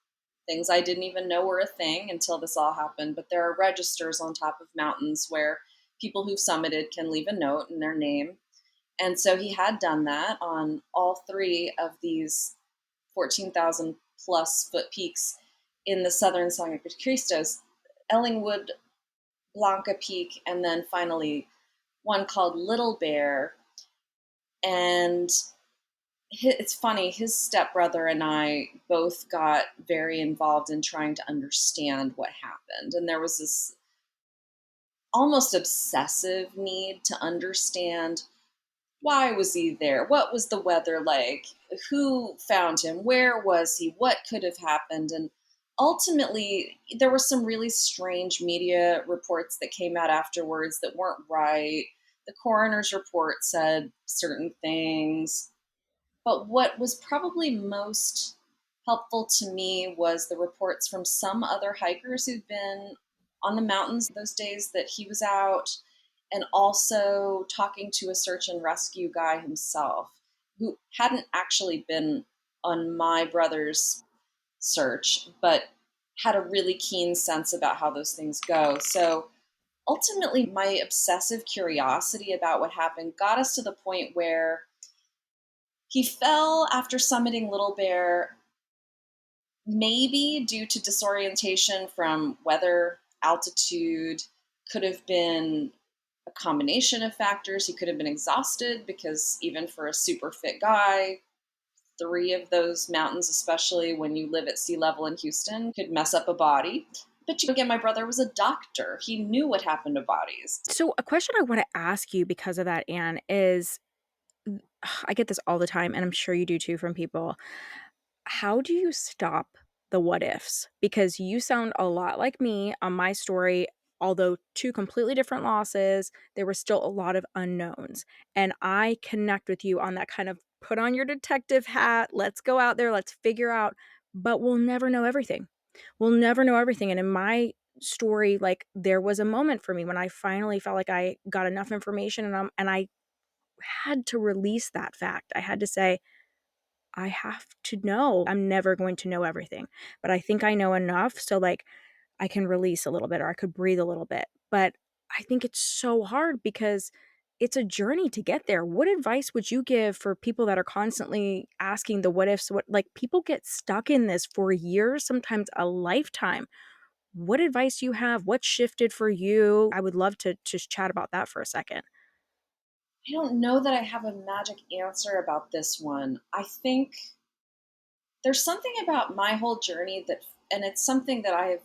things I didn't even know were a thing until this all happened. But there are registers on top of mountains where people who've summited can leave a note in their name. And so he had done that on all three of these 14,000 plus foot peaks in the southern Sangre de Cristos, Ellingwood, Blanca Peak, and then finally one called Little Bear. And it's funny, his stepbrother and I both got very involved in trying to understand what happened. And there was this almost obsessive need to understand, why was he there? What was the weather like? Who found him? Where was he? What could have happened? And ultimately, there were some really strange media reports that came out afterwards that weren't right. The coroner's report said certain things. But what was probably most helpful to me was the reports from some other hikers who'd been on the mountains those days that he was out, and also talking to a search and rescue guy himself who hadn't actually been on my brother's search, but had a really keen sense about how those things go. So ultimately, my obsessive curiosity about what happened got us to the point where he fell after summiting Little Bear, maybe due to disorientation from weather, altitude, could have been a combination of factors. He could have been exhausted because, even for a super fit guy, three of those mountains, especially when you live at sea level in Houston, could mess up a body. But again, my brother was a doctor. He knew what happened to bodies. So a question I want to ask you because of that, Anne, is I get this all the time, and I'm sure you do too from people. How do you stop the what ifs? Because you sound a lot like me on my story. Although two completely different losses, there were still a lot of unknowns. And I connect with you on that kind of put on your detective hat. Let's go out there. Let's figure out. But we'll never know everything. We'll never know everything. And in my story, like there was a moment for me when I finally felt like I got enough information and I had to release that fact. I had to say, I have to know. I'm never going to know everything, but I think I know enough so like I can release a little bit or I could breathe a little bit. But I think it's so hard because it's a journey to get there. What advice would you give for people that are constantly asking the what ifs? What like people get stuck in this for years, sometimes a lifetime. What advice do you have? What shifted for you? I would love to just chat about that for a second. I don't know that I have a magic answer about this one. I think there's something about my whole journey that, and it's something that I've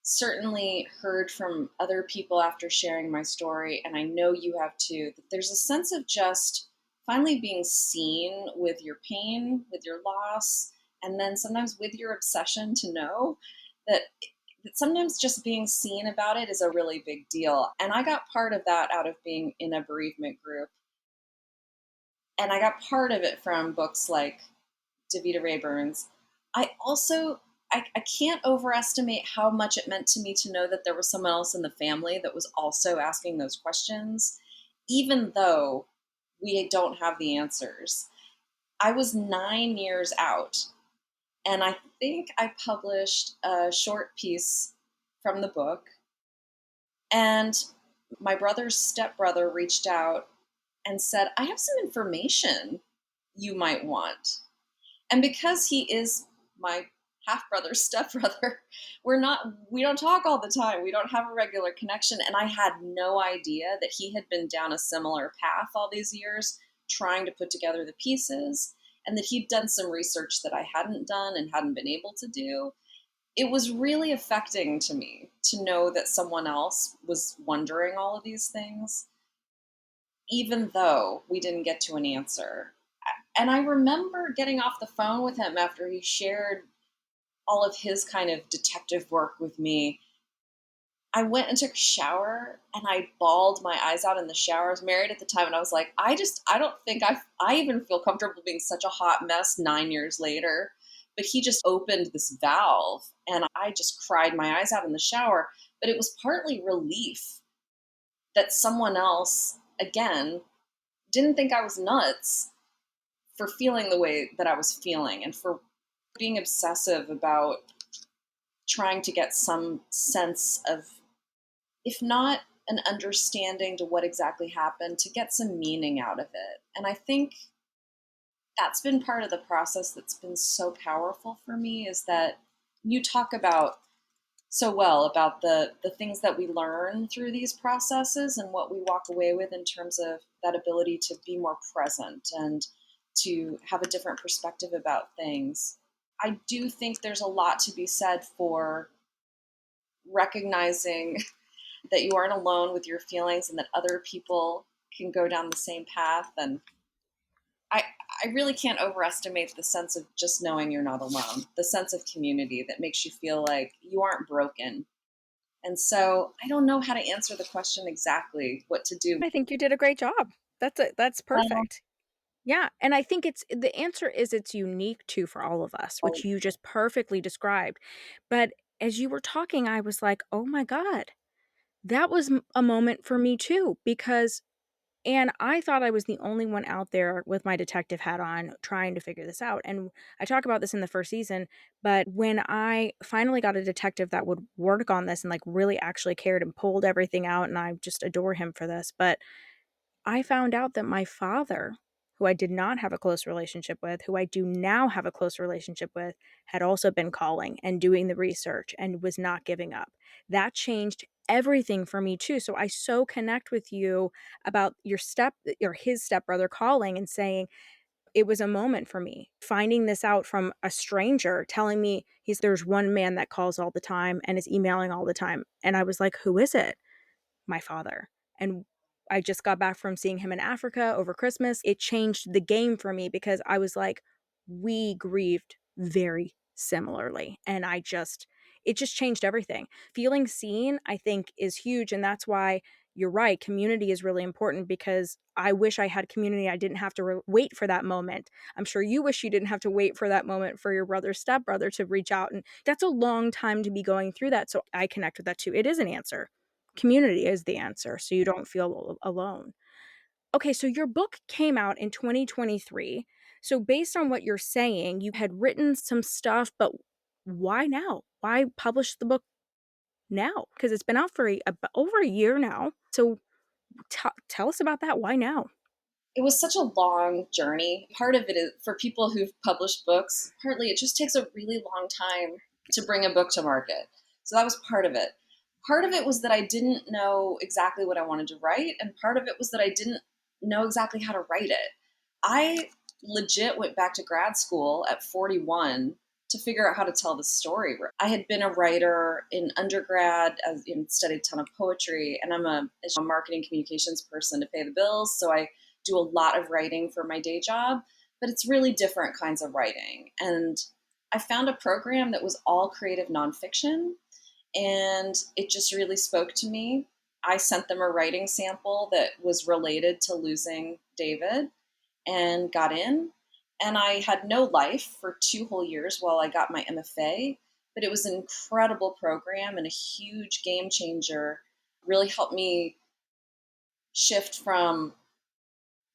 certainly heard from other people after sharing my story, and I know you have too, that there's a sense of just finally being seen with your pain, with your loss, and then sometimes with your obsession to know that sometimes just being seen about it is a really big deal. And I got part of that out of being in a bereavement group. And I got part of it from books like Davita Rayburn's. I also I can't overestimate how much it meant to me to know that there was someone else in the family that was also asking those questions, even though we don't have the answers. I was 9 years out, and I think I published a short piece from the book. And my brother's stepbrother reached out and said, I have some information you might want. And because he is my half brother, stepbrother, we don't talk all the time. We don't have a regular connection. And I had no idea that he had been down a similar path all these years, trying to put together the pieces, and that he'd done some research that I hadn't done and hadn't been able to do. It was really affecting to me to know that someone else was wondering all of these things, even though we didn't get to an answer. And I remember getting off the phone with him after he shared all of his kind of detective work with me. I went and took a shower and I bawled my eyes out in the shower. I was married at the time and I was like, I don't think I even feel comfortable being such a hot mess 9 years later. But he just opened this valve and I just cried my eyes out in the shower. But it was partly relief that someone else, again, didn't think I was nuts for feeling the way that I was feeling and for being obsessive about trying to get some sense of, if not an understanding to what exactly happened, to get some meaning out of it. And I think that's been part of the process that's been so powerful for me, is that you talk about so well about the things that we learn through these processes and what we walk away with in terms of that ability to be more present and to have a different perspective about things. I do think there's a lot to be said for recognizing that you aren't alone with your feelings and that other people can go down the same path. And I, I really can't overestimate the sense of just knowing you're not alone, the sense of community that makes you feel like you aren't broken. And so I don't know how to answer the question exactly what to do. I think you did a great job. That's Well, perfect. Yeah, and I think it's the answer is it's unique too for all of us, which you just perfectly described. But as you were talking, I was like, "Oh my god, that was a moment for me too," because and I thought I was the only one out there with my detective hat on trying to figure this out. And I talk about this in the first season, but when I finally got a detective that would work on this and like really actually cared and pulled everything out, and I just adore him for this, but I found out that my father, who I did not have a close relationship with, who I do now have a close relationship with, had also been calling and doing the research and was not giving up. That changed everything for me too. So I so connect with you about your his stepbrother calling and saying it was a moment for me finding this out from a stranger telling me there's one man that calls all the time and is emailing all the time. And I was like, who is it? My father. And I just got back from seeing him in Africa over Christmas. It changed the game for me because I was like, we grieved very similarly. And it just changed everything. Feeling seen, I think, is huge. And that's why you're right. Community is really important because I wish I had community. I didn't have to wait for that moment. I'm sure you wish you didn't have to wait for that moment for your brother's stepbrother to reach out. And that's a long time to be going through that. So I connect with that too. It is an answer. Community is the answer, so you don't feel alone. Okay, so your book came out in 2023. So based on what you're saying, you had written some stuff, but why now? Why publish the book now? Because it's been out for over a year now. So tell us about that. Why now? it was such a long journey. Part of it is for people who've published books, partly it just takes a really long time to bring a book to market. So that was part of it. Part of it was that I didn't know exactly what I wanted to write, and part of it was that I didn't know exactly how to write it. I legit went back to grad school at 41 to figure out how to tell the story. I had been a writer in undergrad, studied a ton of poetry, and I'm a marketing communications person to pay the bills. So I do a lot of writing for my day job, but it's really different kinds of writing. And I found a program that was all creative nonfiction, and it just really spoke to me. I sent them a writing sample that was related to losing David and got in. And I had no life for 2 whole years while I got my MFA. but it was an incredible program and a huge game changer. Really helped me shift from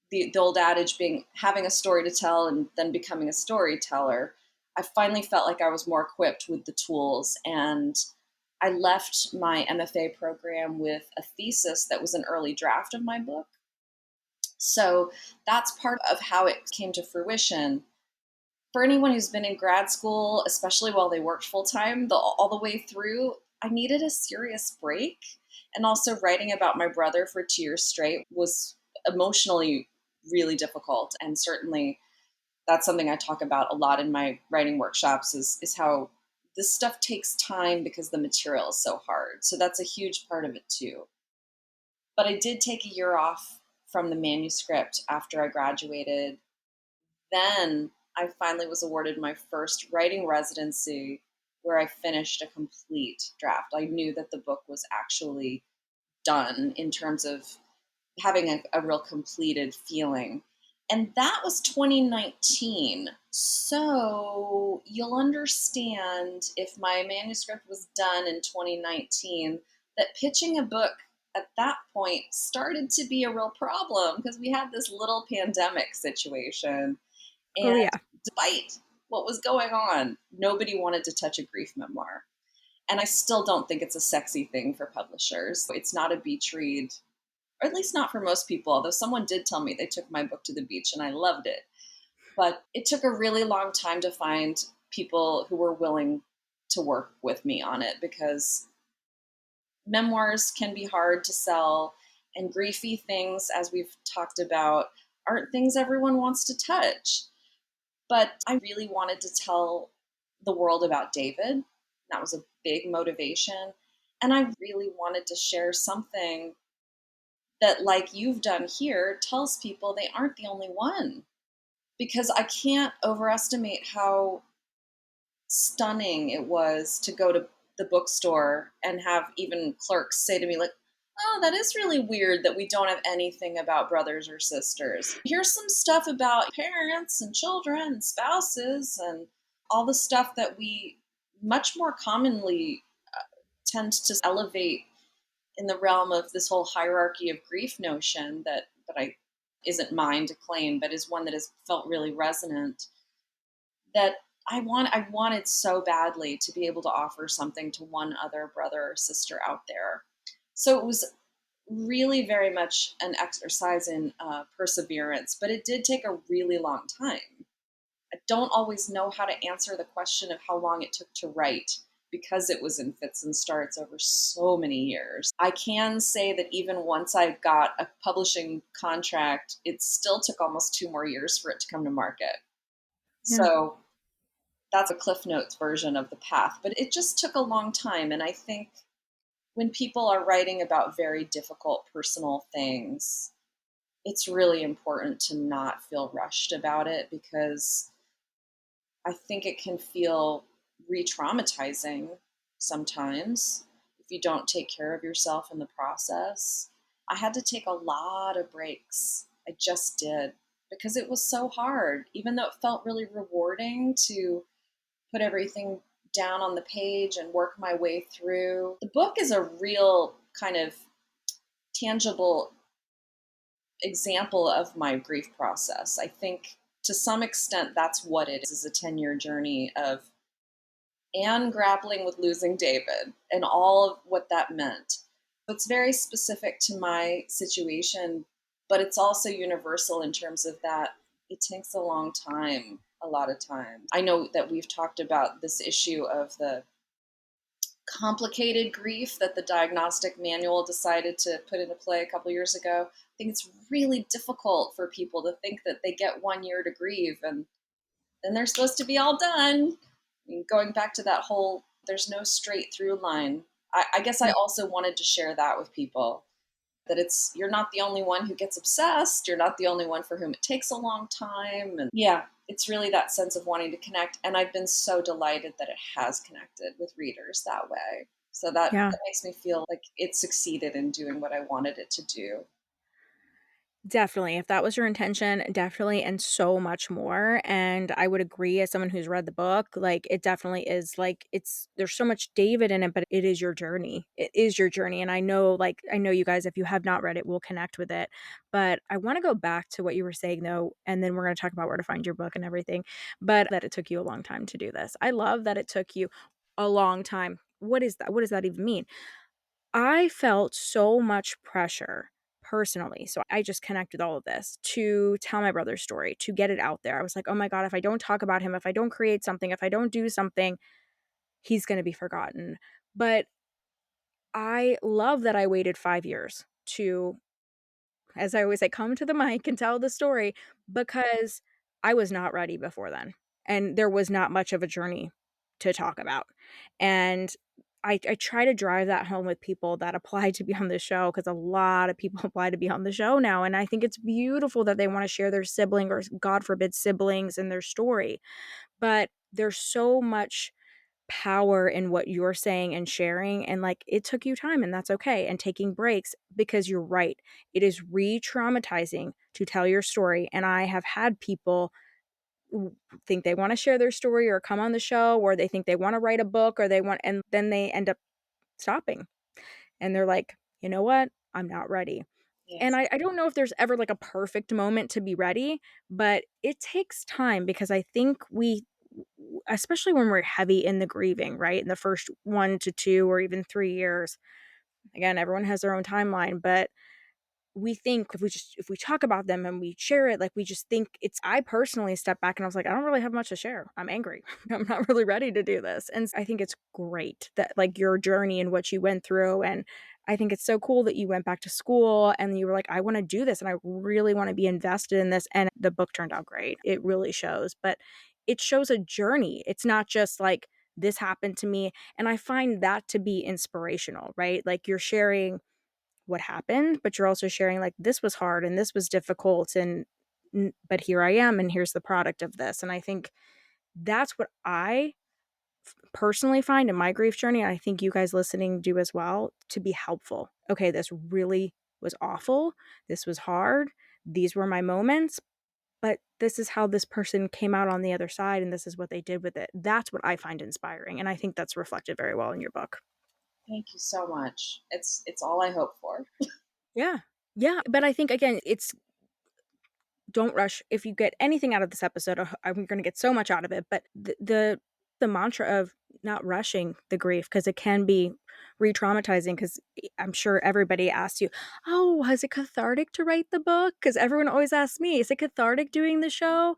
the old adage being having a story to tell and then becoming a storyteller. I finally felt like I was more equipped with the tools, and I left my MFA program with a thesis that was an early draft of my book. So that's part of how it came to fruition. For anyone who's been in grad school, especially while they worked full time, all the way through, I needed a serious break. And also, writing about my brother for 2 years straight was emotionally really difficult. And certainly, that's something I talk about a lot in my writing workshops is how this stuff takes time because the material is so hard. So, that's a huge part of it, too. But I did take a year off from the manuscript after I graduated. Then I finally was awarded my first writing residency where I finished a complete draft. I knew that the book was actually done in terms of having a real completed feeling. And that was 2019. So you'll understand if my manuscript was done in 2019 that pitching a book at that point started to be a real problem because we had this little pandemic situation. Oh, And yeah. despite what was going on, nobody wanted to touch a grief memoir. And I still don't think it's a sexy thing for publishers. It's not a beach read, or at least not for most people, although someone did tell me they took my book to the beach and I loved it. But it took a really long time to find people who were willing to work with me on it because memoirs can be hard to sell, and griefy things, as we've talked about, aren't things everyone wants to touch. But I really wanted to tell the world about David. That was a big motivation. And I really wanted to share something that, like you've done here, tells people they aren't the only one. Because I can't overestimate how stunning it was to go to the bookstore and have even clerks say to me, like, oh, that is really weird that we don't have anything about brothers or sisters. Here's some stuff about parents and children and spouses and all the stuff that we much more commonly tend to elevate in the realm of this whole hierarchy of grief notion that I isn't mine to claim, but is one that has felt really resonant. That I wanted so badly to be able to offer something to one other brother or sister out there. So it was really very much an exercise in perseverance, but it did take a really long time. I don't always know how to answer the question of how long it took to write because it was in fits and starts over so many years. I can say that even once I got a publishing contract, it still took almost 2 more years for it to come to market. Yeah. So that's a Cliff Notes version of the path, but it just took a long time. And I think when people are writing about very difficult personal things, it's really important to not feel rushed about it because I think it can feel re traumatizing sometimes if you don't take care of yourself in the process. I had to take a lot of breaks. I just did because it was so hard, even though it felt really rewarding to put everything down on the page and work my way through. The book is a real kind of tangible example of my grief process. I think to some extent that's what it is a 10-year journey of Anne grappling with losing David and all of what that meant. It's very specific to my situation, but it's also universal in terms of that it takes a long time, a lot of times. I know that we've talked about this issue of the complicated grief that the diagnostic manual decided to put into play a couple years ago. I think it's really difficult for people to think that they get 1 year to grieve and then they're supposed to be all done. I mean, going back to that whole, there's no straight through line. I guess I Yeah. also wanted to share that with people that you're not the only one who gets obsessed. You're not the only one for whom it takes a long time. And yeah, it's really that sense of wanting to connect. And I've been so delighted that it has connected with readers that way. So that Yeah. makes me feel like it succeeded in doing what I wanted it to do. Definitely. If that was your intention, definitely, and so much more. And I would agree as someone who's read the book, like it definitely is like it's there's so much David in it, but it is your journey. It is your journey. And I know you guys, if you have not read it, will connect with it. But I want to go back to what you were saying though, and then we're gonna talk about where to find your book and everything. But that it took you a long time to do this. I love that it took you a long time. What is that? What does that even mean? I felt so much pressure personally. So I just connected all of this to tell my brother's story, to get it out there. I was like, oh my God, if I don't talk about him, if I don't create something, if I don't do something, he's going to be forgotten. But I love that I waited 5 years to, as I always say, come to the mic and tell the story because I was not ready before then. And there was not much of a journey to talk about. And I try to drive that home with people that apply to be on the show because a lot of people apply to be on the show now. And I think it's beautiful that they want to share their sibling or, God forbid, siblings and their story. But there's so much power in what you're saying and sharing, and like it took you time and that's okay, and taking breaks because you're right, it is re-traumatizing to tell your story. And I have had people think they want to share their story or come on the show, or they think they want to write a book, or they want, and then they end up stopping and they're like, you know what, I'm not ready. And Yes. I don't know if there's ever like a perfect moment to be ready, but it takes time because I think we, especially when we're heavy in the grieving, right? In the first 1 to 2 or even 3 years, again, everyone has their own timeline, but we think if we talk about them and we share it, like we just think it's, I personally stepped back and I was like, I don't really have much to share. I'm angry. I'm not really ready to do this. And I think it's great that like your journey and what you went through. And I think it's so cool that you went back to school and you were like, I want to do this and I really want to be invested in this. And the book turned out great. It really shows, but it shows a journey. It's not just like this happened to me. And I find that to be inspirational, right? Like you're sharing what happened, but you're also sharing like this was hard and this was difficult and but here I am and here's the product of this. And I think that's what I personally find in my grief journey, and I think you guys listening do as well, to be helpful. Okay, this really was awful. This was hard. These were my moments, but this is how this person came out on the other side and this is what they did with it. That's what I find inspiring, and I think that's reflected very well in your book. Thank you so much. It's all I hope for. Yeah. Yeah, but I think again, it's don't rush. If you get anything out of this episode, I'm going to get so much out of it. But the mantra of not rushing the grief, because it can be re-traumatizing. Because I'm sure everybody asks you, "Oh, was it cathartic to write the book?" Because everyone always asks me, "Is it cathartic doing the show?"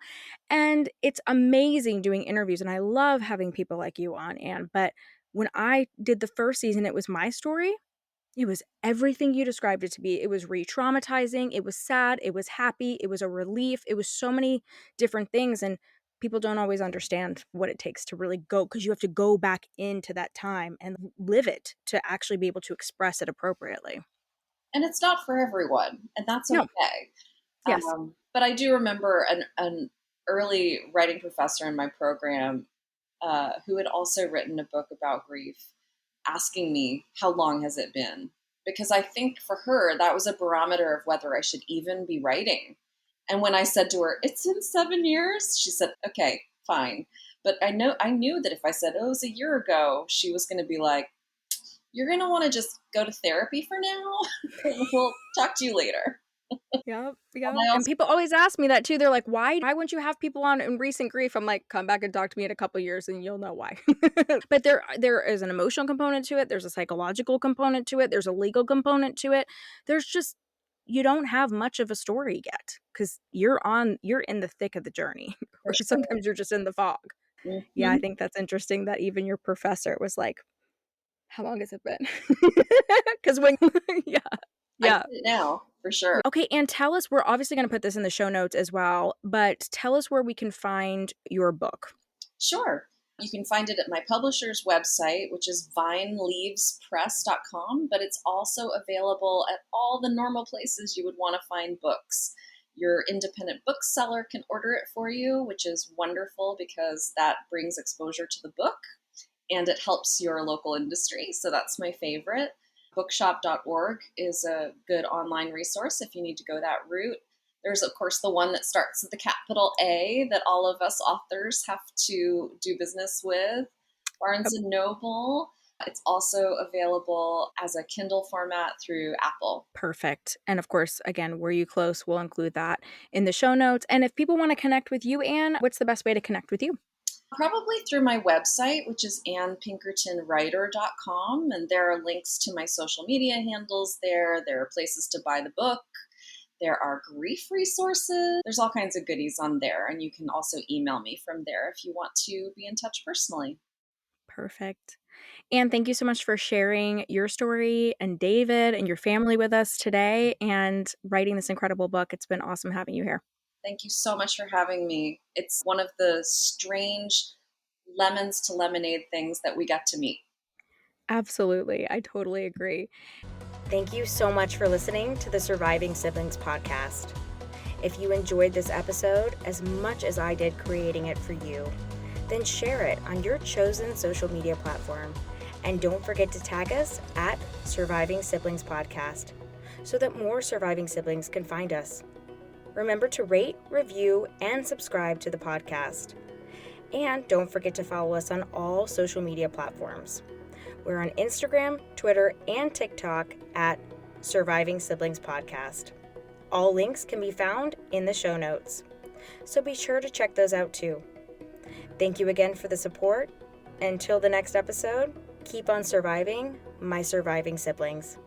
And it's amazing doing interviews, and I love having people like you on, Anne. But when I did the first season, it was my story. It was everything you described it to be. It was re-traumatizing, it was sad, it was happy, it was a relief, it was so many different things, and people don't always understand what it takes to really go, because you have to go back into that time and live it to actually be able to express it appropriately. And it's not for everyone, and that's No. okay. Yes. But I do remember an early writing professor in my program who had also written a book about grief, asking me, how long has it been? Because I think for her, that was a barometer of whether I should even be writing. And when I said to her, it's been 7 years, she said, okay, fine. But I knew that if I said, oh, it was a year ago, she was going to be like, you're going to want to just go to therapy for now. We'll talk to you later. Yep, And yep, I and also, people always ask me that too. They're like, why wouldn't you have people on in recent grief?" I'm like, "Come back and talk to me in a couple years and you'll know why." But there is an emotional component to it, there's a psychological component to it, there's a legal component to it. There's just you don't have much of a story yet because you're in the thick of the journey, for or sure. sometimes you're just in the fog. Yeah, I Hmm. think that's interesting that even your professor was like, "How long has it been?" Because when yeah, I get yeah. it now, for sure. Okay, and tell us, we're obviously gonna put this in the show notes as well, but tell us where we can find your book. Sure. You can find it at my publisher's website, which is vineleavespress.com, but it's also available at all the normal places you would want to find books. Your independent bookseller can order it for you, which is wonderful because that brings exposure to the book and it helps your local industry. So that's my favorite. Bookshop.org is a good online resource if you need to go that route. There's, of course, the one that starts with the capital A that all of us authors have to do business with, Barnes Yep. and Noble. It's also available as a Kindle format through Apple. Perfect. And of course, again, were you close? We'll include that in the show notes. And if people want to connect with you, Anne, what's the best way to connect with you? Probably through my website, which is annepinkertonwriter.com. And there are links to my social media handles there. There are places to buy the book. There are grief resources. There's all kinds of goodies on there. And you can also email me from there if you want to be in touch personally. Perfect. And thank you so much for sharing your story and David and your family with us today and writing this incredible book. It's been awesome having you here. Thank you so much for having me. It's one of the strange lemons to lemonade things that we got to meet. Absolutely. I totally agree. Thank you so much for listening to the Surviving Siblings podcast. If you enjoyed this episode as much as I did creating it for you, then share it on your chosen social media platform. And don't forget to tag us at Surviving Siblings Podcast so that more surviving siblings can find us. Remember to rate, review, and subscribe to the podcast. And don't forget to follow us on all social media platforms. We're on Instagram, Twitter, and TikTok at Surviving Siblings Podcast. All links can be found in the show notes, so be sure to check those out too. Thank you again for the support. Until the next episode, keep on surviving, my surviving siblings.